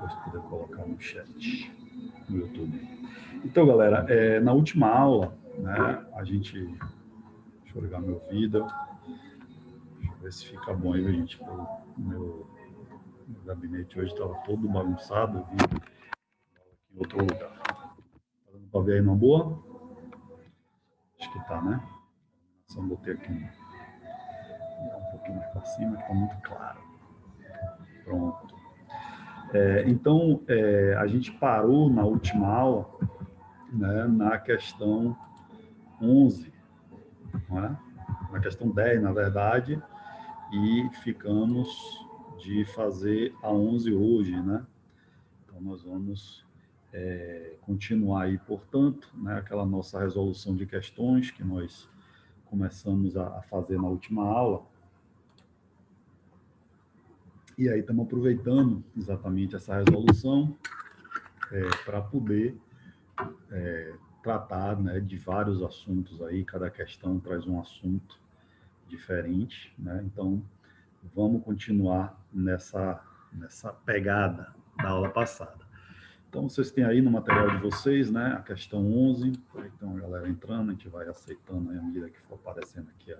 depois poder colocar no chat, no YouTube. Então, galera, na última aula, né, a gente... Deixa eu ligar meu vídeo. Deixa eu ver se fica bom aí, gente. O meu gabinete hoje estava todo bagunçado, eu vim em outro lugar. Tá dando para ver aí numa boa? Acho que tá, né? Só botei aqui um pouquinho mais para cima, que está muito claro. Pronto. Então, a gente parou na última aula, né, na questão 11, não é? Na questão 10, na verdade, e ficamos de fazer a 11 hoje, né? Então, nós vamos continuar aí, portanto, né, aquela nossa resolução de questões que nós começamos a fazer na última aula. E aí estamos aproveitando exatamente essa resolução para poder tratar, né, de vários assuntos aí, cada questão traz um assunto diferente, né? Então, vamos continuar nessa pegada da aula passada. Então, vocês têm aí no material de vocês, né, a questão 11, então, a galera entrando, a gente vai aceitando aí à medida que for aparecendo aqui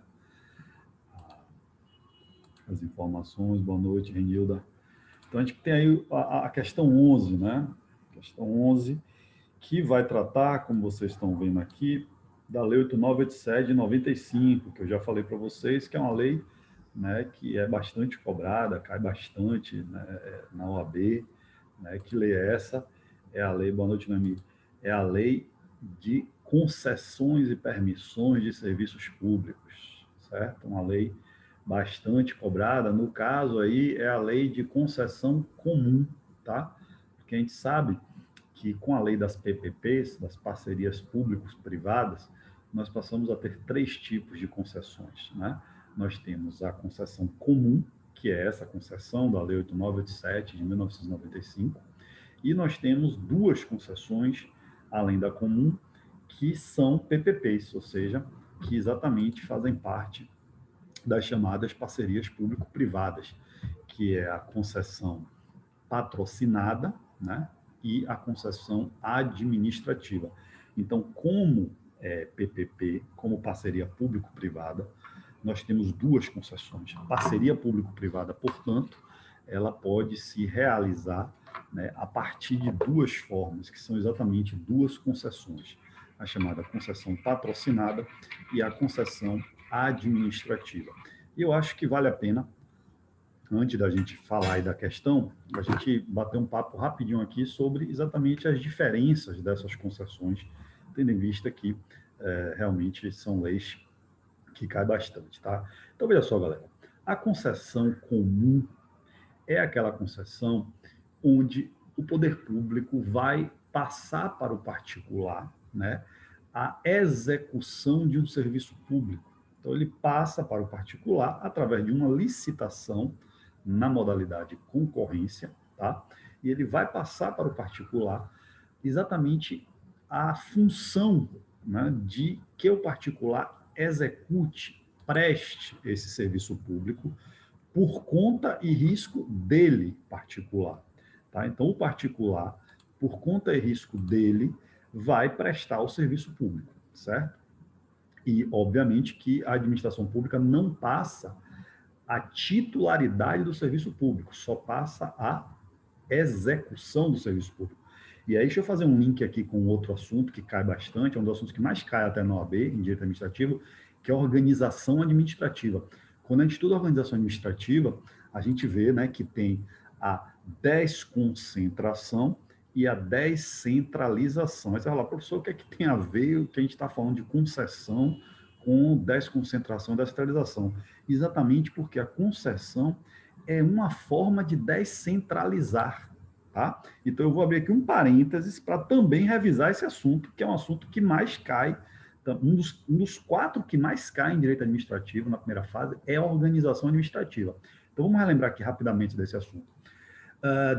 as informações. Boa noite, Renilda. Então, a gente tem aí a questão 11, né, questão 11, que vai tratar, como vocês estão vendo aqui, da Lei 8987 de 95, que eu já falei para vocês, que é uma lei, né, que é bastante cobrada, cai bastante, né, na OAB, né, que lei é essa? É a lei, boa noite, Nami, é a lei de concessões e permissões de serviços públicos, certo? Uma lei bastante cobrada, no caso aí é a lei de concessão comum, tá? Porque a gente sabe que com a lei das PPPs, das parcerias públicos-privadas, nós passamos a ter 3 tipos de concessões, né? Nós temos a concessão comum, que é essa concessão da Lei 8987 de 1995, e nós temos 2 concessões, além da comum, que são PPPs, ou seja, que exatamente fazem parte das chamadas parcerias público-privadas, que é a concessão patrocinada, né, e a concessão administrativa. Então, como PPP, como parceria público-privada, nós temos 2 concessões. A parceria público-privada, portanto, ela pode se realizar, né, a partir de 2 formas, que são exatamente 2 concessões, a chamada concessão patrocinada e a concessão administrativa. E eu acho que vale a pena, antes da gente falar aí da questão, a gente bater um papo rapidinho aqui sobre exatamente as diferenças dessas concessões, tendo em vista que realmente são leis que caem bastante, tá? Então, veja só, galera, a concessão comum é aquela concessão onde o poder público vai passar para o particular, né, a execução de um serviço público. Então, ele passa para o particular através de uma licitação na modalidade concorrência, tá? E ele vai passar para o particular exatamente a função, né, de que o particular execute, preste esse serviço público por conta e risco dele particular, tá? Então, o particular, por conta e risco dele, vai prestar o serviço público, certo? E, obviamente, que a administração pública não passa a titularidade do serviço público, só passa a execução do serviço público. E aí, deixa eu fazer um link aqui com outro assunto que cai bastante, é um dos assuntos que mais cai até na OAB, em direito administrativo, que é a organização administrativa. Quando a gente estuda a organização administrativa, a gente vê, né, que tem a desconcentração e a descentralização. Aí você vai falar, professor, o que é que tem a ver o que a gente está falando de concessão com desconcentração e descentralização? Exatamente porque a concessão é uma forma de descentralizar, tá? Então, eu vou abrir aqui um parênteses para também revisar esse assunto, que é um assunto que mais cai, um dos 4 que mais cai em direito administrativo na primeira fase é a organização administrativa. Então, vamos relembrar aqui rapidamente desse assunto.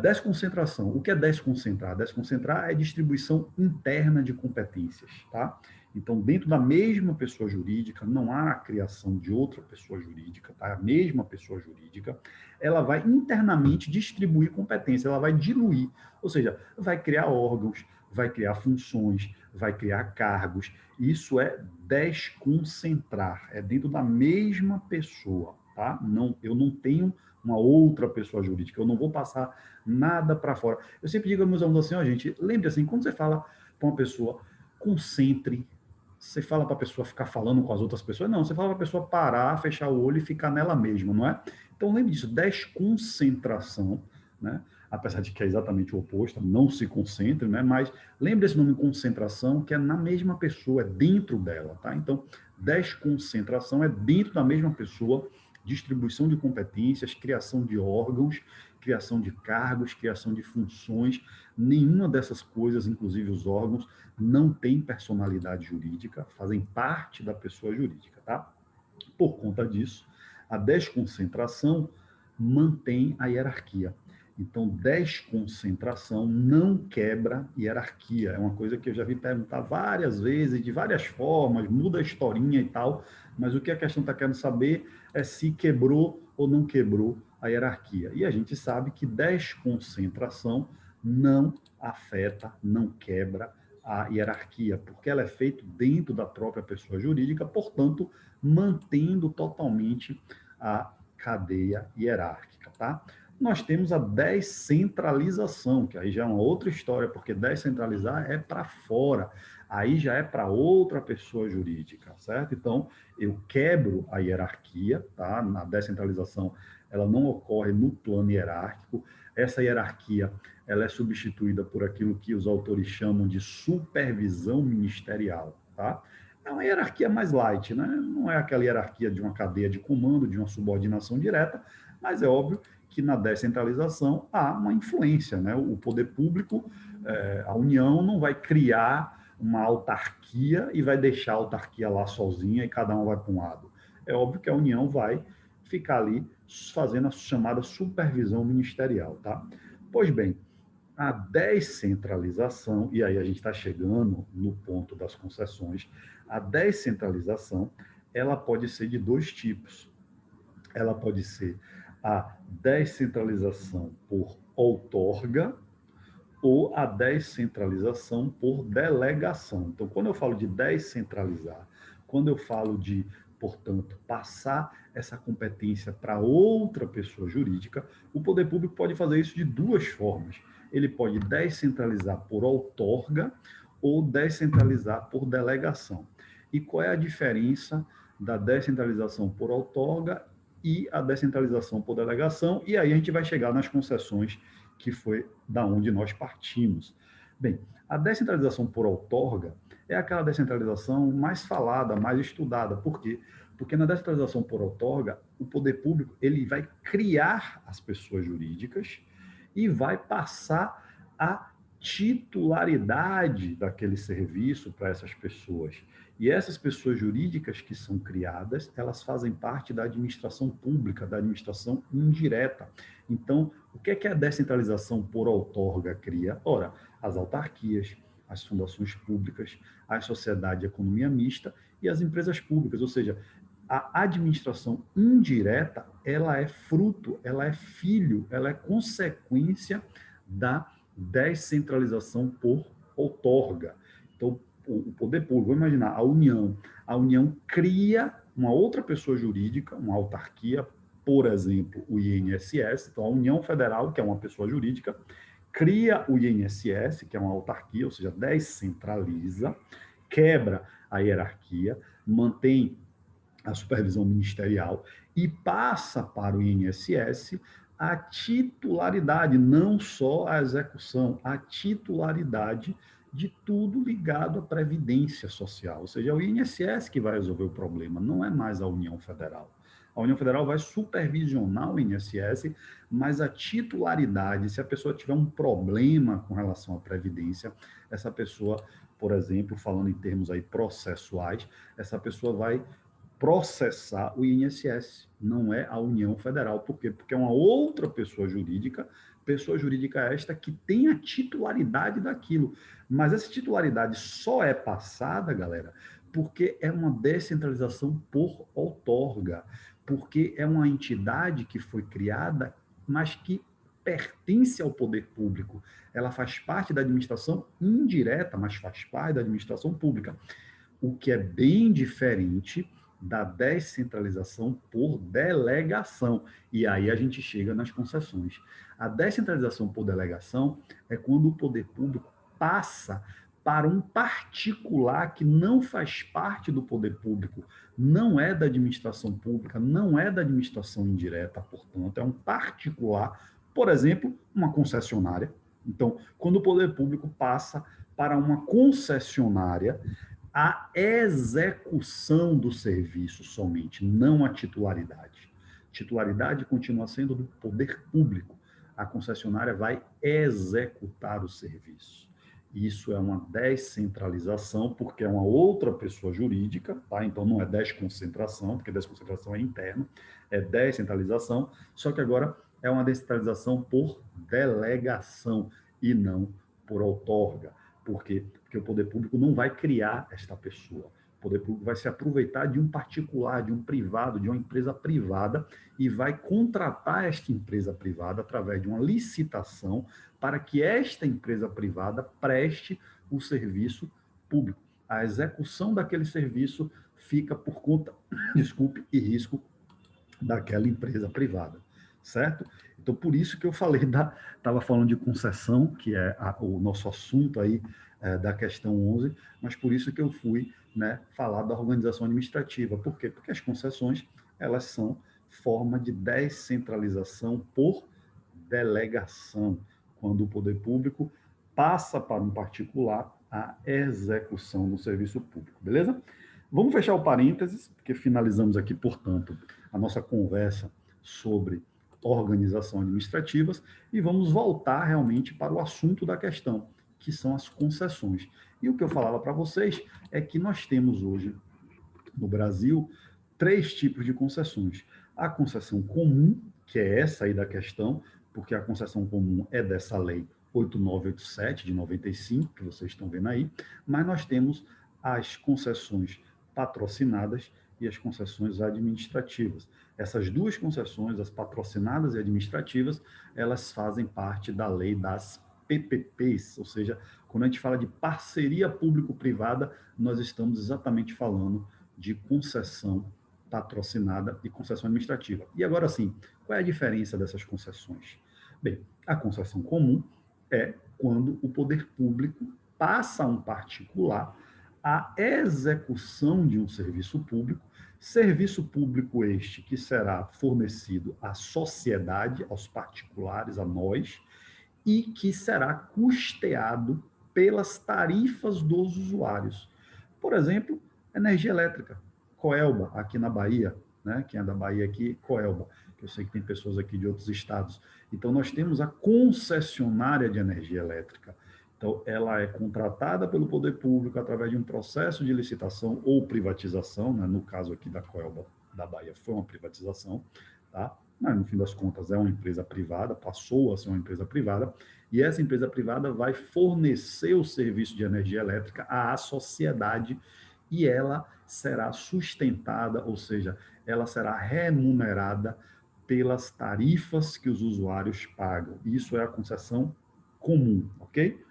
Desconcentração. O que é desconcentrar? Desconcentrar é distribuição interna de competências, tá? Então, dentro da mesma pessoa jurídica, não há a criação de outra pessoa jurídica, tá? A mesma pessoa jurídica, ela vai internamente distribuir competência, ela vai diluir, ou seja, vai criar órgãos, vai criar funções, vai criar cargos. Isso é desconcentrar, é dentro da mesma pessoa, tá? Não, eu não tenho uma outra pessoa jurídica, eu não vou passar nada para fora. Eu sempre digo aos meus alunos assim, ó, gente, lembre assim, quando você fala para uma pessoa, concentre, você fala para a pessoa ficar falando com as outras pessoas, não, você fala para a pessoa parar, fechar o olho e ficar nela mesma, não é? Então lembre disso, desconcentração, né? Apesar de que é exatamente o oposto, não se concentre, né? Mas lembre esse nome concentração, que é na mesma pessoa, é dentro dela, tá? Então, desconcentração é dentro da mesma pessoa, distribuição de competências, criação de órgãos, criação de cargos, criação de funções. Nenhuma dessas coisas, inclusive os órgãos, não tem personalidade jurídica, fazem parte da pessoa jurídica, tá? Por conta disso, a desconcentração mantém a hierarquia. Então, desconcentração não quebra hierarquia. É uma coisa que eu já vi perguntar várias vezes, de várias formas, muda a historinha e tal, mas o que a questão está querendo saber é se quebrou ou não quebrou a hierarquia. E a gente sabe que desconcentração não afeta, não quebra a hierarquia, porque ela é feita dentro da própria pessoa jurídica, portanto, mantendo totalmente a cadeia hierárquica, tá? Nós temos a descentralização, que aí já é uma outra história, porque descentralizar é para fora, aí já é para outra pessoa jurídica, certo? Então, eu quebro a hierarquia, tá? Na descentralização, ela não ocorre no plano hierárquico, essa hierarquia ela é substituída por aquilo que os autores chamam de supervisão ministerial, tá? É uma hierarquia mais light, né? Não é aquela hierarquia de uma cadeia de comando, de uma subordinação direta, mas é óbvio que na descentralização há uma influência, né? O poder público, a União não vai criar uma autarquia e vai deixar a autarquia lá sozinha e cada um vai para um lado. É óbvio que a União vai ficar ali fazendo a chamada supervisão ministerial, tá? Pois bem, a descentralização, e aí a gente está chegando no ponto das concessões, a descentralização, ela pode ser de dois tipos. Ela pode ser a descentralização por outorga ou a descentralização por delegação. Então, quando eu falo de descentralizar, quando eu falo de, portanto, passar essa competência para outra pessoa jurídica, o poder público pode fazer isso de duas formas. Ele pode descentralizar por outorga ou descentralizar por delegação. E qual é a diferença da descentralização por outorga e a descentralização por delegação? E aí a gente vai chegar nas concessões, que foi da onde nós partimos. Bem, a descentralização por outorga é aquela descentralização mais falada, mais estudada. Por quê? Porque na descentralização por outorga, o poder público ele vai criar as pessoas jurídicas e vai passar a titularidade daquele serviço para essas pessoas. E essas pessoas jurídicas que são criadas, elas fazem parte da administração pública, da administração indireta. Então, o que é a descentralização por outorga cria? Ora, as autarquias, as fundações públicas, a sociedade de economia mista e as empresas públicas, ou seja, a administração indireta, ela é fruto, ela é filho, ela é consequência da descentralização por outorga. Então, o poder público, vamos imaginar, a União cria uma outra pessoa jurídica, uma autarquia, por exemplo, o INSS, então a União Federal, que é uma pessoa jurídica, cria o INSS, que é uma autarquia, ou seja, descentraliza, quebra a hierarquia, mantém a supervisão ministerial e passa para o INSS a titularidade, não só a execução, a titularidade de tudo ligado à previdência social. Ou seja, é o INSS que vai resolver o problema, não é mais a União Federal. A União Federal vai supervisionar o INSS, mas a titularidade, se a pessoa tiver um problema com relação à previdência, essa pessoa, por exemplo, falando em termos aí processuais, essa pessoa vai processar o INSS, não é a União Federal. Por quê? Porque é uma outra pessoa jurídica esta que tem a titularidade daquilo. Mas essa titularidade só é passada, galera, porque é uma descentralização por outorga, porque é uma entidade que foi criada, mas que pertence ao poder público. Ela faz parte da administração indireta, mas faz parte da administração pública, o que é bem diferente da descentralização por delegação. E aí a gente chega nas concessões. A descentralização por delegação é quando o poder público passa para um particular que não faz parte do poder público, não é da administração pública, não é da administração indireta, portanto, é um particular, por exemplo, uma concessionária. Então, quando o poder público passa para uma concessionária, a execução do serviço somente, não a titularidade. Titularidade continua sendo do poder público. A concessionária vai executar o serviço. Isso é uma descentralização, porque é uma outra pessoa jurídica, tá? Então não é desconcentração, porque desconcentração é interno, é descentralização, só que agora é uma descentralização por delegação e não por outorga. Por quê? Porque o poder público não vai criar esta pessoa. O poder público vai se aproveitar de um particular, de um privado, de uma empresa privada e vai contratar esta empresa privada através de uma licitação para que esta empresa privada preste o serviço público. A execução daquele serviço fica por conta, desculpe, e risco daquela empresa privada, certo? Então, por isso que eu estava falando de concessão, que é o nosso assunto aí da questão 11, mas por isso que eu fui, né, falar da organização administrativa. Por quê? Porque as concessões, elas são forma de descentralização por delegação, quando o poder público passa para um particular a execução do serviço público, beleza? Vamos fechar o parênteses, porque finalizamos aqui, portanto, a nossa conversa sobre organização administrativas e vamos voltar realmente para o assunto da questão, que são as concessões. E o que eu falava para vocês é que nós temos hoje, no Brasil, 3 tipos de concessões. A concessão comum, que é essa aí da questão, porque a concessão comum é dessa lei 8987 de 95, que vocês estão vendo aí, mas nós temos as concessões patrocinadas e as concessões administrativas. Essas duas concessões, as patrocinadas e administrativas, elas fazem parte da lei das PPPs, ou seja, quando a gente fala de parceria público-privada, nós estamos exatamente falando de concessão patrocinada e concessão administrativa. E agora sim, qual é a diferença dessas concessões? Bem, a concessão comum é quando o poder público passa a um particular a execução de um serviço público este que será fornecido à sociedade, aos particulares, a nós, e que será custeado pelas tarifas dos usuários. Por exemplo, energia elétrica, Coelba, aqui na Bahia, né? Quem é da Bahia aqui, Coelba, que eu sei que tem pessoas aqui de outros estados. Então, nós temos a concessionária de energia elétrica. Então, ela é contratada pelo poder público através de um processo de licitação ou privatização, né? No caso aqui da Coelba, da Bahia, foi uma privatização, tá? Mas, no fim das contas, é uma empresa privada, passou a ser uma empresa privada, e essa empresa privada vai fornecer o serviço de energia elétrica à sociedade e ela será sustentada, ou seja, ela será remunerada pelas tarifas que os usuários pagam. Isso é a concessão comum, ok?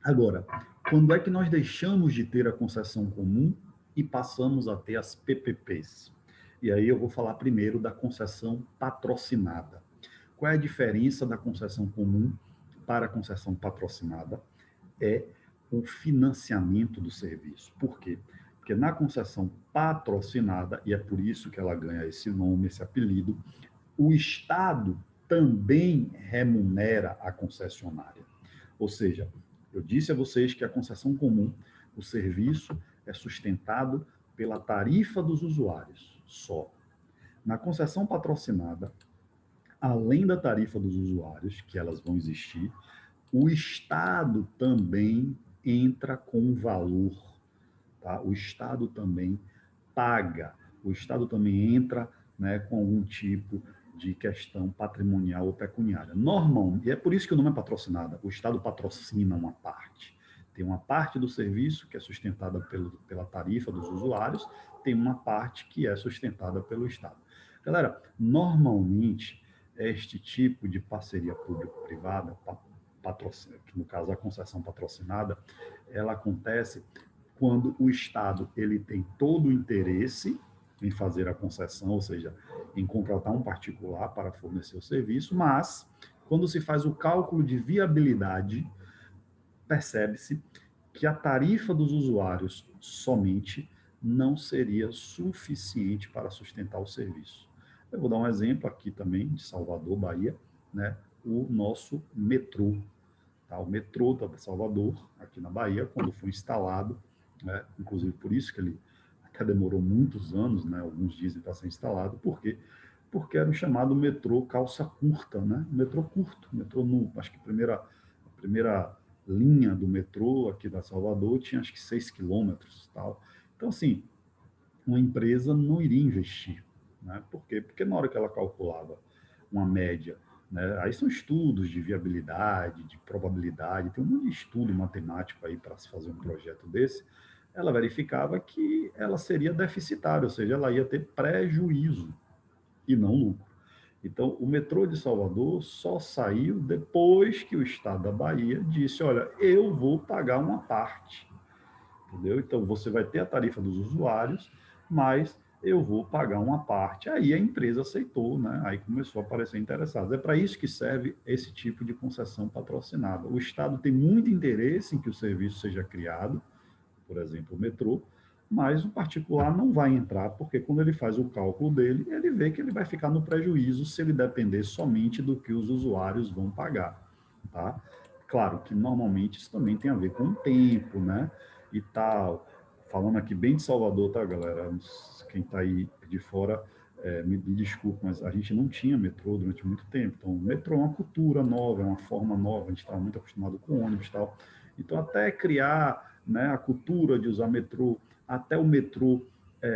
Agora, quando é que nós deixamos de ter a concessão comum e passamos a ter as PPPs? E aí eu vou falar primeiro da concessão patrocinada. Qual é a diferença da concessão comum para a concessão patrocinada? É o financiamento do serviço. Por quê? Porque na concessão patrocinada, e é por isso que ela ganha esse nome, esse apelido, o Estado também remunera a concessionária. Ou seja, eu disse a vocês que a concessão comum, o serviço é sustentado pela tarifa dos usuários, só. Na concessão patrocinada, além da tarifa dos usuários, que elas vão existir, o Estado também entra com valor, tá? O Estado também paga. O Estado também entra, né, com algum tipo de questão patrimonial ou pecuniária. Normal, e é por isso que o nome é patrocinada. O Estado patrocina uma parte. Tem uma parte do serviço que é sustentada pela tarifa dos usuários, tem uma parte que é sustentada pelo Estado. Galera, normalmente, este tipo de parceria público-privada, que no caso a concessão patrocinada, ela acontece quando o Estado ele tem todo o interesse em fazer a concessão, ou seja, em contratar um particular para fornecer o serviço, mas quando se faz o cálculo de viabilidade, percebe-se que a tarifa dos usuários somente não seria suficiente para sustentar o serviço. Eu vou dar um exemplo aqui também de Salvador, Bahia, né? O nosso metrô, tá? O metrô de Salvador, aqui na Bahia, quando foi instalado, né? Inclusive por isso que ele até demorou muitos anos, né? Alguns dizem para ser instalado, por quê? Porque era o chamado metrô calça curta, né? Metrô curto, metrô no, acho que a primeira linha do metrô aqui da Salvador tinha acho que 6 quilômetros, tal. Então, assim, uma empresa não iria investir, né? Por quê? Porque na hora que ela calculava uma média, né? Aí são estudos de viabilidade, de probabilidade, tem um monte de estudo matemático aí para se fazer um projeto desse. Ela verificava que ela seria deficitária, ou seja, ela ia ter prejuízo e não lucro. Então, o metrô de Salvador só saiu depois que o Estado da Bahia disse: olha, eu vou pagar uma parte, entendeu? Então, você vai ter a tarifa dos usuários, mas eu vou pagar uma parte. Aí a empresa aceitou, né? Aí começou a aparecer interessados. É para isso que serve esse tipo de concessão patrocinada. O Estado tem muito interesse em que o serviço seja criado, por exemplo, o metrô, mas o particular não vai entrar, porque quando ele faz o cálculo dele, ele vê que ele vai ficar no prejuízo se ele depender somente do que os usuários vão pagar, tá? Claro que normalmente isso também tem a ver com o tempo, né? E tal. Falando aqui bem de Salvador, tá, galera? Quem está aí de fora, me desculpe, mas a gente não tinha metrô durante muito tempo. Então, o metrô é uma cultura nova, é uma forma nova, a gente estava muito acostumado com ônibus e tal. Então, até criar, né, a cultura de usar metrô, até o metrô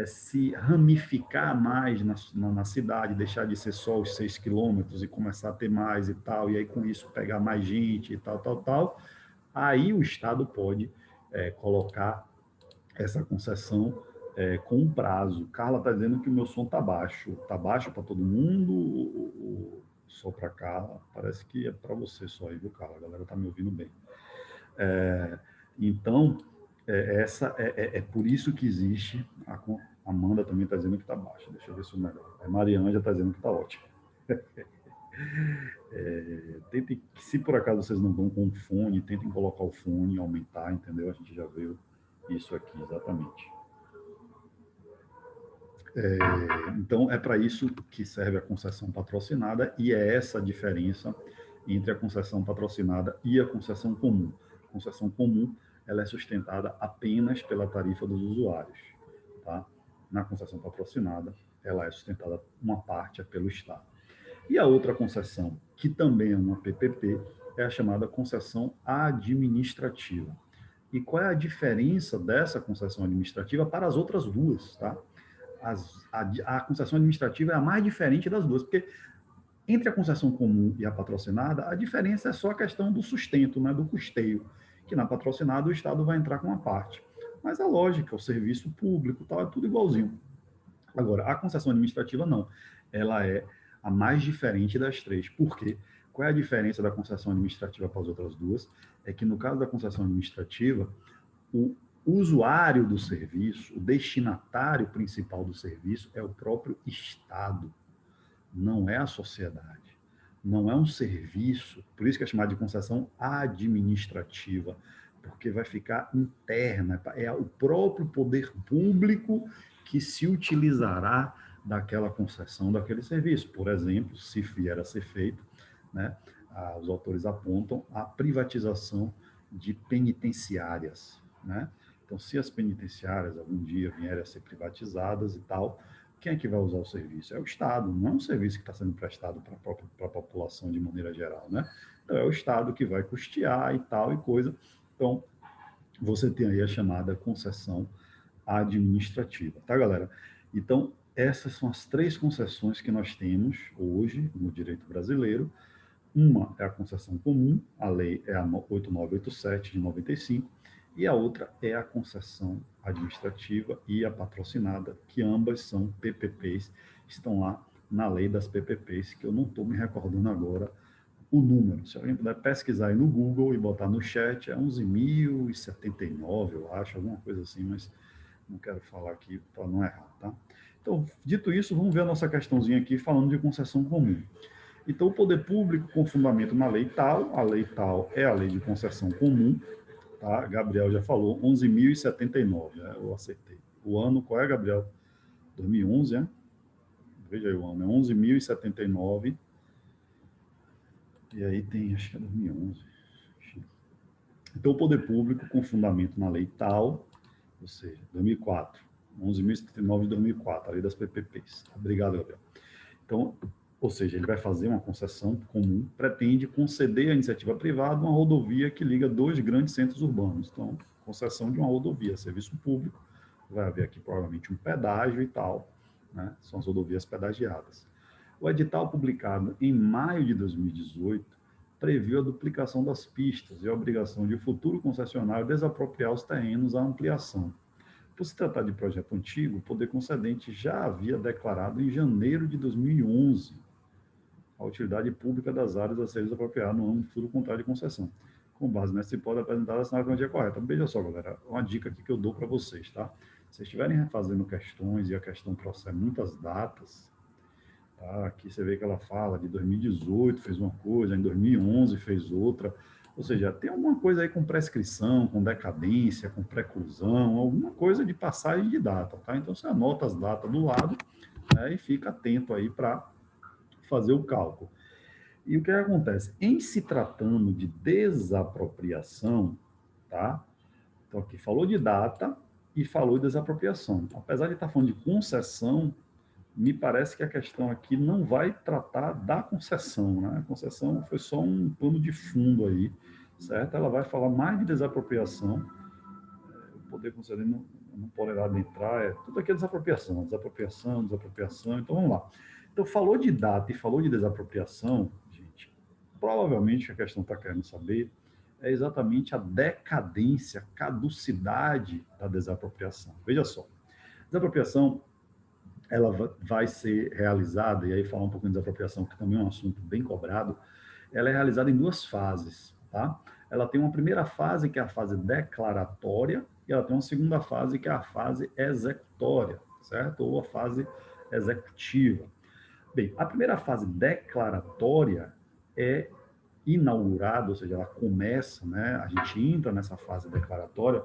se ramificar mais na cidade, deixar de ser só os 6 quilômetros e começar a ter mais e tal, e aí com isso pegar mais gente e tal, tal, tal, aí o Estado pode colocar essa concessão com um prazo. Carla está dizendo que o meu som está baixo. Está baixo para todo mundo? Só para Carla? Parece que é para você só aí, viu, Carla? A galera está me ouvindo bem. Então, é por isso que existe. A Amanda também está dizendo que está baixa. Deixa eu ver se o melhor. A Mariana já está dizendo que está ótimo. Tentem, se por acaso vocês não vão com fone, tentem colocar o fone, aumentar, entendeu? A gente já viu isso aqui exatamente. Então, é para isso que serve a concessão patrocinada e é essa a diferença entre a concessão patrocinada e a concessão comum. A concessão comum ela é sustentada apenas pela tarifa dos usuários. Tá? Na concessão patrocinada, ela é sustentada uma parte pelo Estado. E a outra concessão, que também é uma PPP, é a chamada concessão administrativa. E qual é a diferença dessa concessão administrativa para as outras duas? Tá? A concessão administrativa é a mais diferente das duas, porque entre a concessão comum e a patrocinada, a diferença é só a questão do sustento, né, do custeio, que na patrocinada o Estado vai entrar com uma parte. Mas a lógica, o serviço público, tal, é tudo igualzinho. Agora, a concessão administrativa não. Ela é a mais diferente das três. Por quê? Qual é a diferença da concessão administrativa para as outras duas? É que no caso da concessão administrativa, o usuário do serviço, o destinatário principal do serviço é o próprio Estado, não é a sociedade. Não é um serviço, por isso que é chamado de concessão administrativa, porque vai ficar interna, é o próprio poder público que se utilizará daquela concessão, daquele serviço. Por exemplo, se vier a ser feito, né, os autores apontam a privatização de penitenciárias, né? Então, se as penitenciárias algum dia vierem a ser privatizadas e tal, quem é que vai usar o serviço? É o Estado, não é um serviço que está sendo prestado para a população de maneira geral, né? Então, é o Estado que vai custear e tal e coisa. Então, você tem aí a chamada concessão administrativa, tá, galera? Então, essas são as três concessões que nós temos hoje no direito brasileiro. Uma é a concessão comum, a lei é a 8987 de 95, e a outra é a concessão administrativa e a patrocinada, que ambas são PPPs, estão lá na lei das PPPs, que eu não estou me recordando agora o número. Se alguém puder pesquisar aí no Google e botar no chat, é 11.079, eu acho, alguma coisa assim, mas não quero falar aqui para não errar, tá? Então, dito isso, vamos ver a nossa questãozinha aqui falando de concessão comum. Então, o poder público, com fundamento na lei tal, a lei tal é a lei de concessão comum, tá? Gabriel já falou, 11.079, né? Eu acertei. O ano, qual é, Gabriel? 2011, né? Veja aí o ano, é 11.079. E aí tem, acho que é 2011. Então, o poder público, com fundamento na lei tal, ou seja, 2004, 11.079 de 2004, a lei das PPPs. Obrigado, Gabriel. Então, ou seja, ele vai fazer uma concessão comum, pretende conceder à iniciativa privada uma rodovia que liga dois grandes centros urbanos. Então, concessão de uma rodovia, serviço público, vai haver aqui provavelmente um pedágio e tal, né? São as rodovias pedagiadas. O edital publicado em maio de 2018 previu a duplicação das pistas e a obrigação de o futuro concessionário desapropriar os terrenos à ampliação. Por se tratar de projeto antigo, o poder concedente já havia declarado em janeiro de 2011 a utilidade pública das áreas a serem desapropriadas no âmbito do contrato de concessão. Com base nessa hipótese apresentada, assinada com a dia correta. Veja só, galera, uma dica aqui que eu dou para vocês, tá? Se vocês estiverem fazendo questões e a questão trouxer muitas datas, tá? Aqui você vê que ela fala de 2018 fez uma coisa, em 2011 fez outra. Ou seja, tem alguma coisa aí com prescrição, com decadência, com preclusão, alguma coisa de passagem de data, tá? Então você anota as datas do lado, né, e fica atento aí para fazer o cálculo. E o que acontece? Em se tratando de desapropriação, tá? Então aqui falou de data e falou de desapropriação. Apesar de estar falando de concessão, me parece que a questão aqui não vai tratar da concessão, né? A concessão foi só um pano de fundo aí, certo? Ela vai falar mais de desapropriação. O poder conceder não poderá adentrar, tudo aqui é desapropriação, desapropriação, desapropriação. Então vamos lá. Então falou de data e falou de desapropriação, gente. Provavelmente a questão está querendo saber é exatamente a decadência, caducidade da desapropriação. Veja só, desapropriação ela vai ser realizada, e aí falar um pouco de desapropriação, que também é um assunto bem cobrado, ela é realizada em duas fases, tá? Ela tem uma primeira fase, que é a fase declaratória, e ela tem uma segunda fase, que é a fase executória, certo? Ou a fase executiva. Bem, a primeira fase declaratória é inaugurada, ou seja, ela começa, né? A gente entra nessa fase declaratória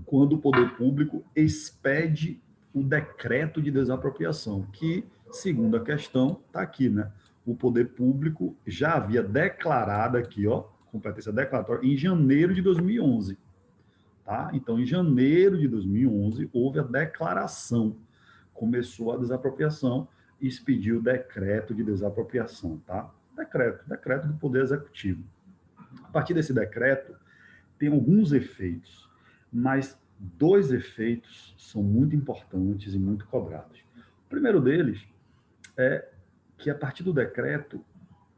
quando o poder público expede o decreto de desapropriação, que, segundo a questão, está aqui, né? O poder público já havia declarado aqui, ó, competência declaratória, em janeiro de 2011, tá? Então, em janeiro de 2011, houve a declaração, começou a desapropriação e expediu o decreto de desapropriação, tá? Decreto do Poder Executivo. A partir desse decreto, tem alguns efeitos, mas dois efeitos são muito importantes e muito cobrados. O primeiro deles é que, a partir do decreto,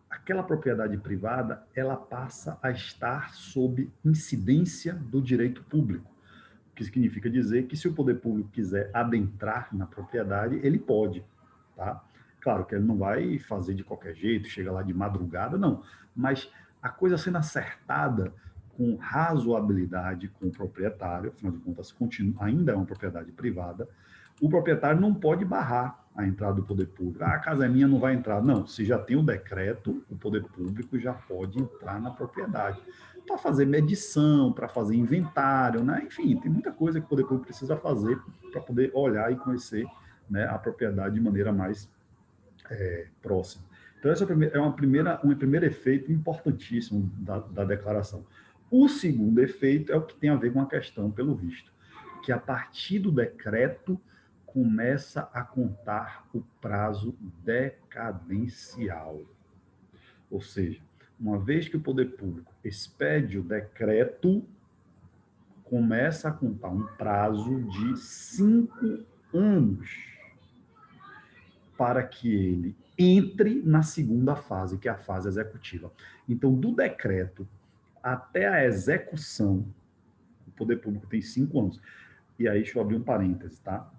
aquela propriedade privada ela passa a estar sob incidência do direito público, o que significa dizer que, se o poder público quiser adentrar na propriedade, ele pode, tá? Claro que ele não vai fazer de qualquer jeito, chega lá de madrugada, não, mas a coisa sendo acertada com razoabilidade com o proprietário, afinal de contas, ainda é uma propriedade privada, o proprietário não pode barrar a entrada do poder público. Ah, a casa é minha, não vai entrar. Não, se já tem o decreto, o poder público já pode entrar na propriedade. Para fazer medição, para fazer inventário, né? Enfim, tem muita coisa que o poder público precisa fazer para poder olhar e conhecer, né, a propriedade de maneira mais próxima. Então, esse é um primeiro efeito importantíssimo da declaração. O segundo efeito é o que tem a ver com a questão, pelo visto, que, a partir do decreto, começa a contar o prazo decadencial. Ou seja, uma vez que o poder público expede o decreto, começa a contar um prazo de 5 anos para que ele entre na segunda fase, que é a fase executiva. Então, do decreto até a execução, o poder público tem 5 anos. E aí, deixa eu abrir um parêntese, tá?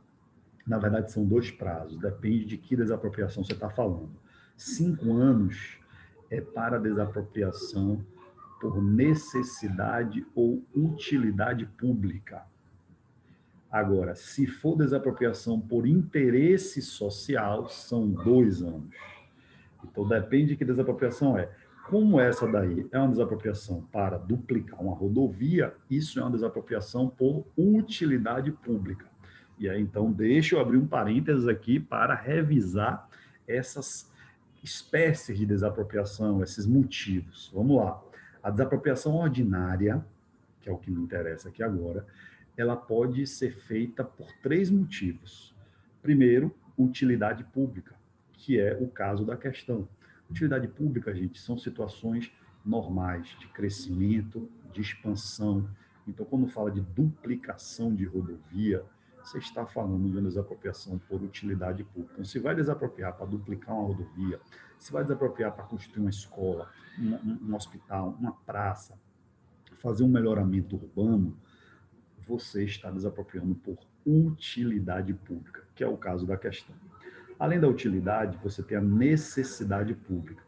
Na verdade, são 2 prazos, depende de que desapropriação você está falando. 5 anos é para desapropriação por necessidade ou utilidade pública. Agora, se for desapropriação por interesse social, são 2 anos. Então, depende de que desapropriação é. Como essa daí é uma desapropriação para duplicar uma rodovia, isso é uma desapropriação por utilidade pública. E aí, então, deixa eu abrir um parênteses aqui para revisar essas espécies de desapropriação, esses motivos. Vamos lá. A desapropriação ordinária, que é o que me interessa aqui agora, ela pode ser feita por 3 motivos. Primeiro, utilidade pública, que é o caso da questão. Utilidade pública, gente, são situações normais de crescimento, de expansão. Então, quando fala de duplicação de rodovia, você está falando de uma desapropriação por utilidade pública. Então, se vai desapropriar para duplicar uma rodovia, se vai desapropriar para construir uma escola, um hospital, uma praça, fazer um melhoramento urbano, você está desapropriando por utilidade pública, que é o caso da questão. Além da utilidade, você tem a necessidade pública.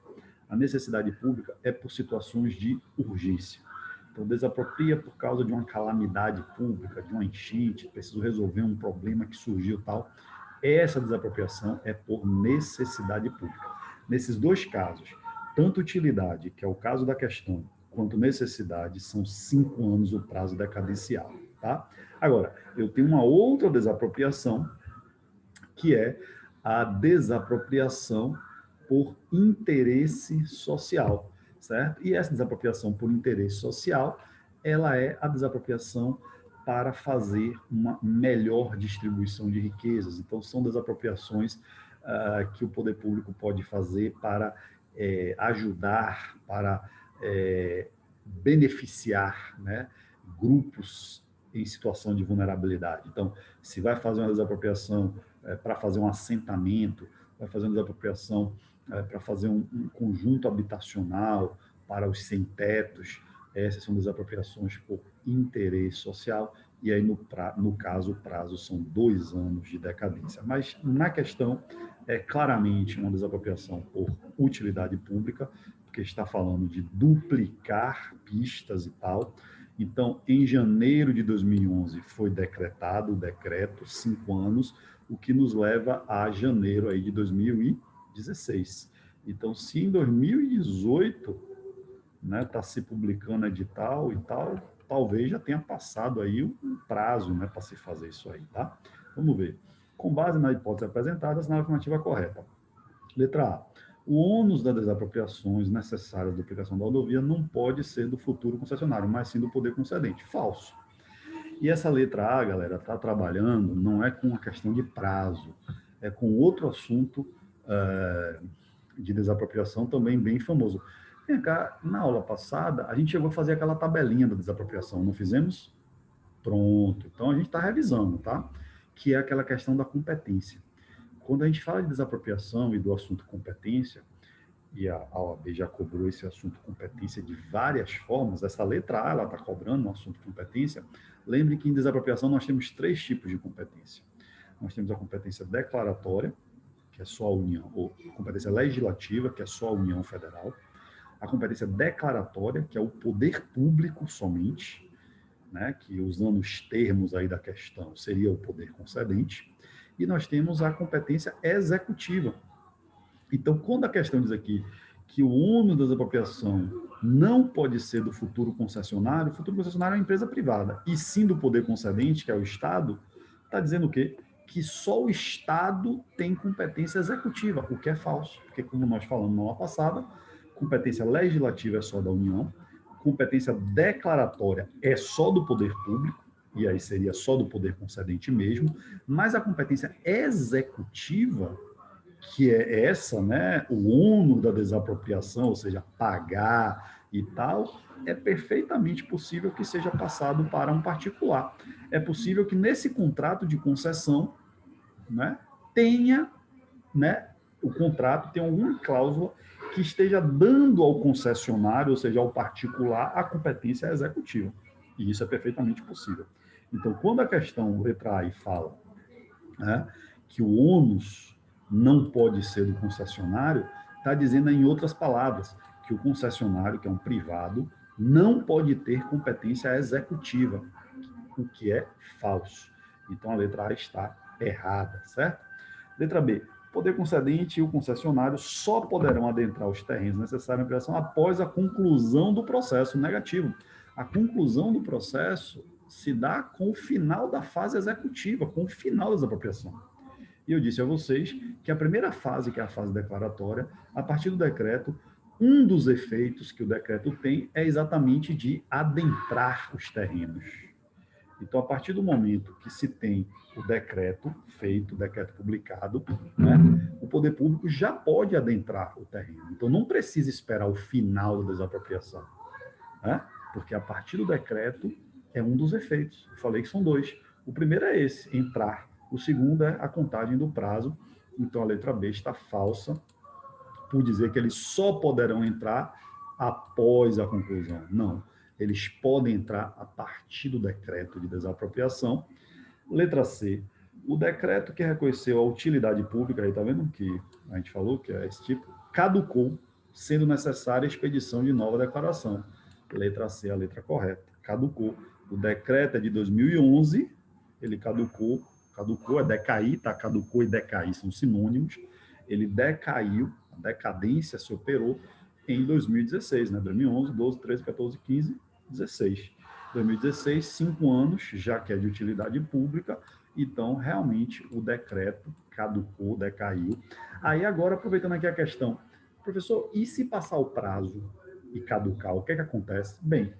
A necessidade pública é por situações de urgência. Então, desapropria por causa de uma calamidade pública, de uma enchente, preciso resolver um problema que surgiu tal. Essa desapropriação é por necessidade pública. Nesses 2 casos, tanto utilidade, que é o caso da questão, quanto necessidade, são 5 anos o prazo decadencial. Tá? Agora, eu tenho uma outra desapropriação, que é a desapropriação por interesse social, certo? E essa desapropriação por interesse social, ela é a desapropriação para fazer uma melhor distribuição de riquezas. Então, são desapropriações que o poder público pode fazer para ajudar, para beneficiar, né, grupos em situação de vulnerabilidade. Então, se vai fazer uma desapropriação para fazer um assentamento, vai fazer uma desapropriação para fazer um conjunto habitacional para os sem-tetos, essas são desapropriações por interesse social, e aí, no caso, o prazo são 2 anos de decadência. Mas, na questão, é claramente uma desapropriação por utilidade pública, porque está falando de duplicar pistas e tal. Então, em janeiro de 2011, foi decretado o decreto, 5 anos, o que nos leva a janeiro aí de 2016. Então, se em 2018 está se publicando edital e tal, talvez já tenha passado aí um prazo, né, para se fazer isso aí, tá? Vamos ver. Com base na hipótese apresentada, a afirmativa correta. Letra A. O ônus das desapropriações necessárias da duplicação da rodovia não pode ser do futuro concessionário, mas sim do poder concedente. Falso. E essa letra A, galera, está trabalhando, não é com uma questão de prazo, é com outro assunto de desapropriação também bem famoso. Vem cá, na aula passada, a gente chegou a fazer aquela tabelinha da desapropriação, não fizemos? Pronto. Então, a gente está revisando, tá? Que é aquela questão da competência. Quando a gente fala de desapropriação e do assunto competência, e a OAB já cobrou esse assunto competência de várias formas, essa letra A, ela está cobrando no assunto competência, lembre que em desapropriação nós temos 3 tipos de competência. Nós temos a competência declaratória, que é só a União, ou a competência legislativa, que é só a União Federal, a competência declaratória, que é o poder público somente, né, que usando os termos aí da questão, seria o poder concedente, e nós temos a competência executiva. Então, quando a questão diz aqui que o ônus da desapropriação não pode ser do futuro concessionário, o futuro concessionário é uma empresa privada, e sim do poder concedente, que é o Estado, está dizendo o quê? Que só o Estado tem competência executiva, o que é falso, porque como nós falamos na aula passada, competência legislativa é só da União, competência declaratória é só do poder público, e aí seria só do poder concedente mesmo, mas a competência executiva, que é essa, né, o ônus da desapropriação, ou seja, pagar, e tal, é perfeitamente possível que seja passado para um particular. É possível que nesse contrato de concessão, né, tenha, né, o contrato tenha alguma cláusula que esteja dando ao concessionário, ou seja, ao particular, a competência executiva. E isso é perfeitamente possível. Então, quando a questão letra A fala, né, que o ônus não pode ser do concessionário, está dizendo, em outras palavras, que o concessionário, que é um privado, não pode ter competência executiva, o que é falso. Então, a letra A está errada, certo? Letra B. O poder concedente e o concessionário só poderão adentrar os terrenos necessários à ampliação após a conclusão do processo negativo. A conclusão do processo se dá com o final da fase executiva, com o final da desapropriação. E eu disse a vocês que a primeira fase, que é a fase declaratória, a partir do decreto, um dos efeitos que o decreto tem é exatamente de adentrar os terrenos. Então, a partir do momento que se tem o decreto feito, o decreto publicado, né, o poder público já pode adentrar o terreno. Então, não precisa esperar o final da desapropriação, né? Porque a partir do decreto é um dos efeitos. Eu falei que são dois. O primeiro é esse, entrar. O segundo é a contagem do prazo. Então, a letra B está falsa por dizer que eles só poderão entrar após a conclusão. Não. Eles podem entrar a partir do decreto de desapropriação. Letra C. O decreto que reconheceu a utilidade pública, aí está vendo que a gente falou que é esse tipo, caducou, sendo necessária a expedição de nova declaração. Letra C, a letra correta. Caducou. O decreto é de 2011, ele caducou é decair, tá? Caducou e decair são sinônimos. Ele decaiu, a decadência se operou em 2016, né? 2011, 12, 13, 14, 15, 16. 2016, 5 anos, já que é de utilidade pública, então, realmente, o decreto caducou, decaiu. Aí, agora, aproveitando aqui a questão, professor, e se passar o prazo e caducar, o que é que acontece? Bem,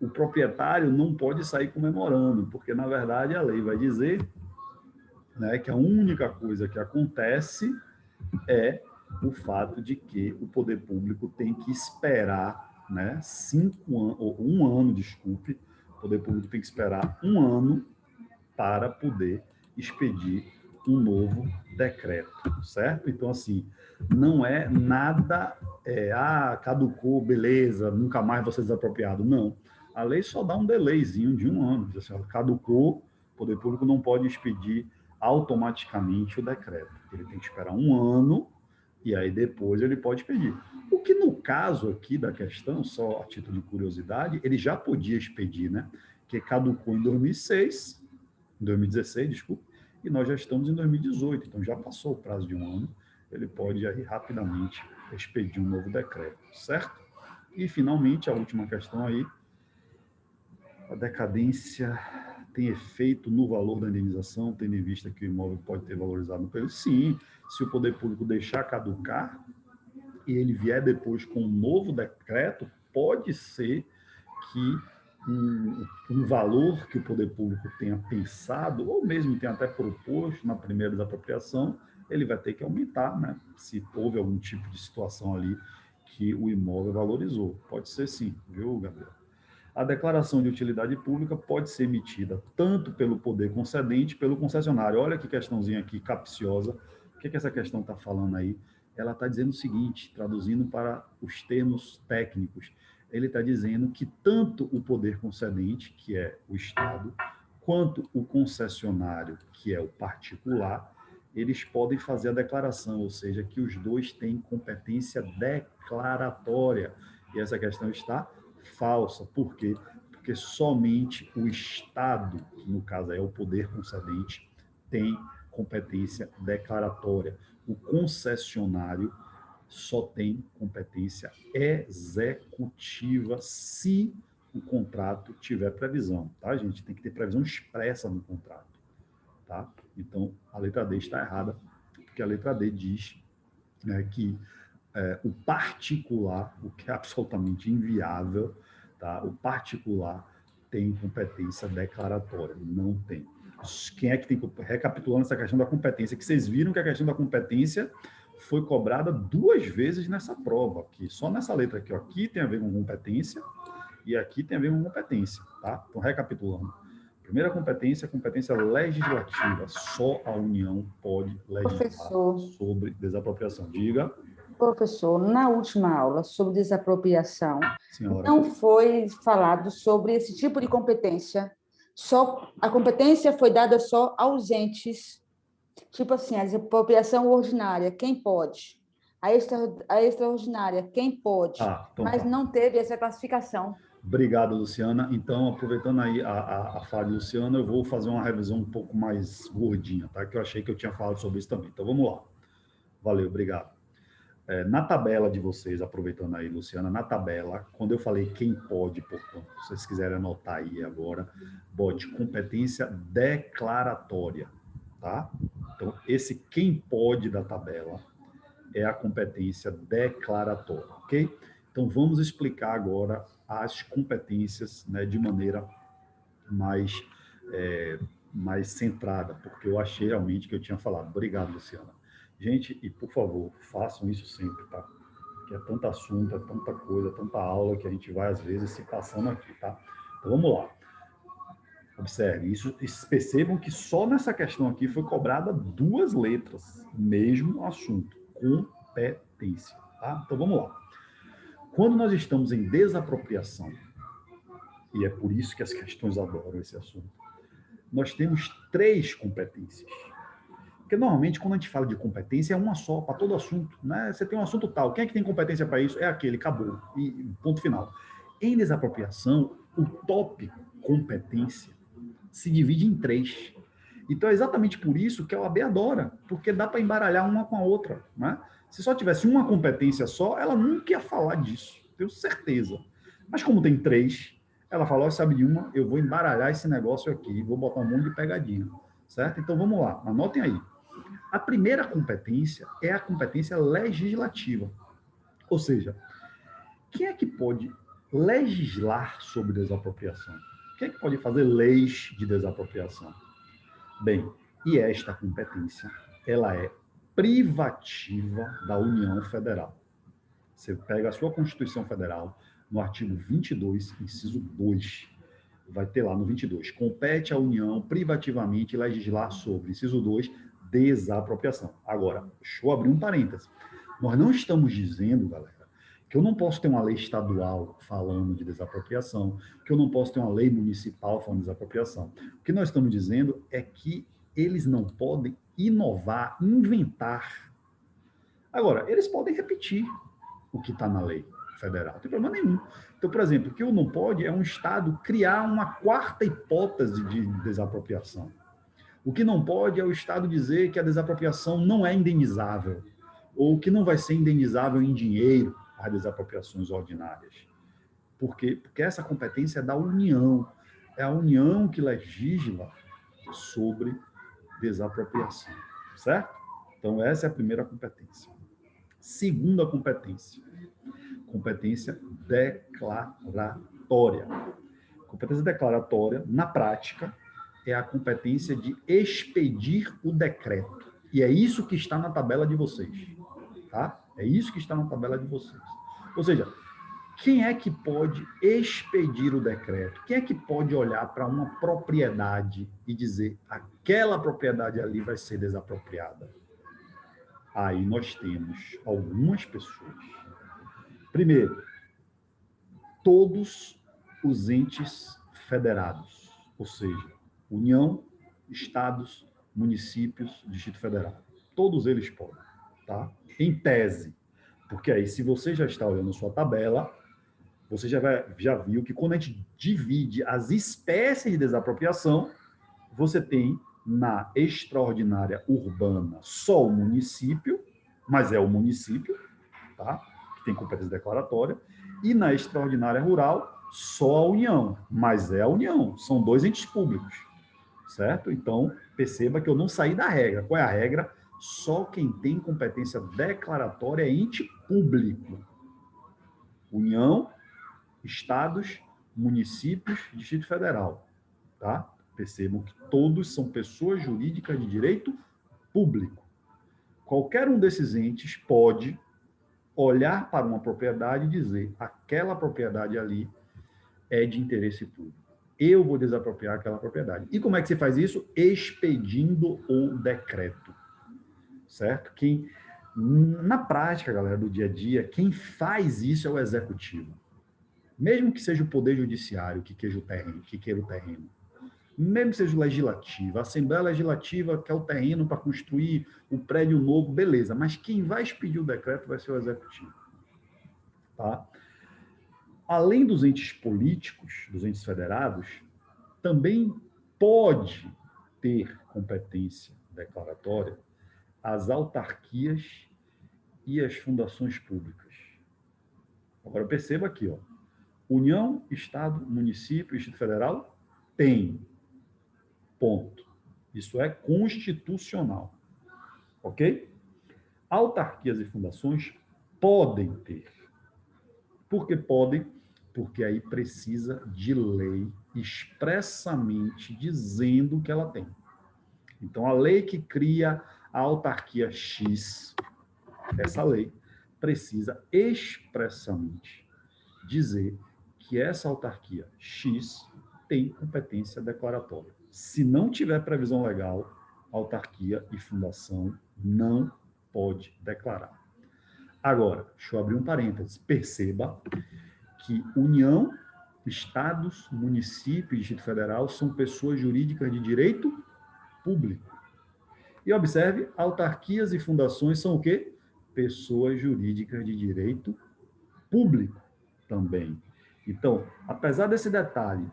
o proprietário não pode sair comemorando, porque, na verdade, a lei vai dizer, né, que a única coisa que acontece é o fato de que o poder público tem que esperar, né, 1 ano, desculpe, o poder público tem que esperar 1 ano para poder expedir um novo decreto, certo? Então, assim, não é nada, caducou, beleza, nunca mais vai ser desapropriado. Não. A lei só dá um delayzinho de 1 ano. Diz assim, caducou, o poder público não pode expedir automaticamente o decreto. Ele tem que esperar 1 ano e aí depois ele pode expedir. O que no caso aqui da questão, só a título de curiosidade, ele já podia expedir, né? Que caducou em 2016, desculpa, e nós já estamos em 2018, então já passou o prazo de 1 ano, ele pode aí rapidamente expedir um novo decreto, certo? E finalmente a última questão aí, a decadência tem efeito no valor da indenização, tendo em vista que o imóvel pode ter valorizado no período? Sim, se o poder público deixar caducar e ele vier depois com um novo decreto, pode ser que um valor que o poder público tenha pensado, ou mesmo tenha até proposto na primeira desapropriação, ele vai ter que aumentar, né? Se houve algum tipo de situação ali que o imóvel valorizou. Pode ser sim, viu, Gabriel? A declaração de utilidade pública pode ser emitida tanto pelo poder concedente, pelo concessionário. Olha que questãozinha aqui capciosa. O que essa questão está falando aí? Ela está dizendo o seguinte, traduzindo para os termos técnicos, ele está dizendo que tanto o poder concedente, que é o Estado, quanto o concessionário, que é o particular, eles podem fazer a declaração, ou seja, que os dois têm competência declaratória. E essa questão está falsa. Por quê? Porque somente o Estado, que no caso é o poder concedente, tem competência declaratória. O concessionário só tem competência executiva se o contrato tiver previsão, tá, gente? Tem que ter previsão expressa no contrato, tá? Então, a letra D está errada, porque a letra D diz, né, que o particular, o que é absolutamente inviável, tá? O particular tem competência declaratória, não tem. Quem é que tem, recapitulando essa questão da competência, que vocês viram que a questão da competência foi cobrada 2 vezes nessa prova aqui. Só nessa letra aqui, ó. Aqui tem a ver com competência e aqui tem a ver com competência, tá? Então, recapitulando. Primeira competência, competência legislativa. Só a União pode legislar Professor, sobre desapropriação. Diga, professor, na última aula sobre desapropriação, senhora. não foi falado sobre esse tipo de competência. Só a competência foi dada só aos entes. Tipo assim, a desapropriação ordinária, quem pode? A extraordinária, quem pode? Ah, então Mas tá. não teve essa classificação. Obrigado, Luciana. Então, aproveitando aí a fala de Luciana, eu vou fazer uma revisão um pouco mais gordinha, tá? Que eu achei que eu tinha falado sobre isso também. Então, vamos lá. Valeu, obrigado. Na tabela de vocês, aproveitando aí, Luciana, na tabela, quando eu falei quem pode, portanto, se vocês quiserem anotar aí agora, bote competência declaratória, tá? Então, esse quem pode da tabela é a competência declaratória, ok? Então, vamos explicar agora as competências, né, de maneira mais, mais centrada, porque eu achei realmente que eu tinha falado. Obrigado, Luciana. Gente, e por favor, façam isso sempre, tá? Que é tanto assunto, é tanta coisa, tanta aula que a gente vai, às vezes, se passando aqui, tá? Então, vamos lá. Observe, isso, percebam que só nessa questão aqui foi cobrada 2 letras, mesmo assunto, competência, tá? Então, vamos lá. Quando nós estamos em desapropriação, e é por isso que as questões adoram esse assunto, nós temos 3 competências. Porque normalmente, quando a gente fala de competência, é uma só, para todo assunto, né? Você tem um assunto tal, quem é que tem competência para isso? É aquele, acabou, e ponto final. Em desapropriação, o tópico competência se divide em 3. Então, é exatamente por isso que a OAB adora, porque dá para embaralhar uma com a outra, né? Se só tivesse uma competência só, ela nunca ia falar disso, tenho certeza. Mas como tem 3, ela falou, sabe de uma, eu vou embaralhar esse negócio aqui, vou botar um monte de pegadinha, certo? Então, vamos lá, anotem aí. A primeira competência é a competência legislativa. Ou seja, quem é que pode legislar sobre desapropriação? Quem é que pode fazer leis de desapropriação? Bem, e esta competência, ela é privativa da União Federal. Você pega a sua Constituição Federal, no artigo 22, inciso 2, vai ter lá no 22, compete à União privativamente legislar sobre, inciso 2, desapropriação. Agora, deixa eu abrir um parênteses. Nós não estamos dizendo, galera, que eu não posso ter uma lei estadual falando de desapropriação, que eu não posso ter uma lei municipal falando de desapropriação. O que nós estamos dizendo é que eles não podem inovar, inventar. Agora, eles podem repetir o que está na lei federal, não tem problema nenhum. Então, por exemplo, o que não pode é um Estado criar uma quarta hipótese de desapropriação. O que não pode é o Estado dizer que a desapropriação não é indenizável, ou que não vai ser indenizável em dinheiro as desapropriações ordinárias. Por quê? Porque essa competência é da União. É a União que legisla sobre desapropriação, certo? Então, essa é a primeira competência. Segunda competência, competência declaratória. Competência declaratória, na prática, é a competência de expedir o decreto. E é isso que está na tabela de vocês. Tá? É isso que está na tabela de vocês. Ou seja, quem é que pode expedir o decreto? Quem é que pode olhar para uma propriedade e dizer aquela propriedade ali vai ser desapropriada? Aí nós temos algumas pessoas. Primeiro, todos os entes federados, ou seja, União, Estados, municípios, Distrito Federal. Todos eles podem, tá? Em tese. Porque aí, se você já está olhando a sua tabela, você já viu que quando a gente divide as espécies de desapropriação, você tem na extraordinária urbana só o município, mas é o município, tá? Que tem competência declaratória, e na extraordinária rural só a União, mas é a União, são 2 entes públicos, certo? Então, perceba que eu não saí da regra. Qual é a regra? Só quem tem competência declaratória é ente público. União, estados, municípios, Distrito Federal, tá? Percebam que todos são pessoas jurídicas de direito público. qualquer um desses entes pode olhar para uma propriedade e dizer: aquela propriedade ali é de interesse público. Eu vou desapropriar aquela propriedade. E como é que se faz isso? Expedindo o decreto. Certo? Na prática, galera, do dia a dia, quem faz isso é o executivo. Mesmo que seja o Poder Judiciário que queira o terreno. Mesmo que seja o Legislativo, a Assembleia Legislativa quer o terreno para construir o prédio novo, beleza. Mas quem vai expedir o decreto vai ser o Executivo. Tá? Além dos entes políticos, dos entes federados, também pode ter competência declaratória as autarquias e as fundações públicas. Agora perceba aqui, ó. União, Estado, município, Distrito Federal tem. Ponto. Isso é constitucional. Ok? Autarquias e fundações podem ter. Por que podem? Porque aí precisa de lei expressamente dizendo que ela tem. Então, a lei que cria a autarquia X, essa lei precisa expressamente dizer que essa autarquia X tem competência declaratória. Se não tiver previsão legal, autarquia e fundação não pode declarar. Agora, deixa eu abrir um parênteses. Perceba que União, Estados, município e Distrito Federal são pessoas jurídicas de direito público. E observe, autarquias e fundações são o quê? Pessoas jurídicas de direito público também. Então, apesar desse detalhe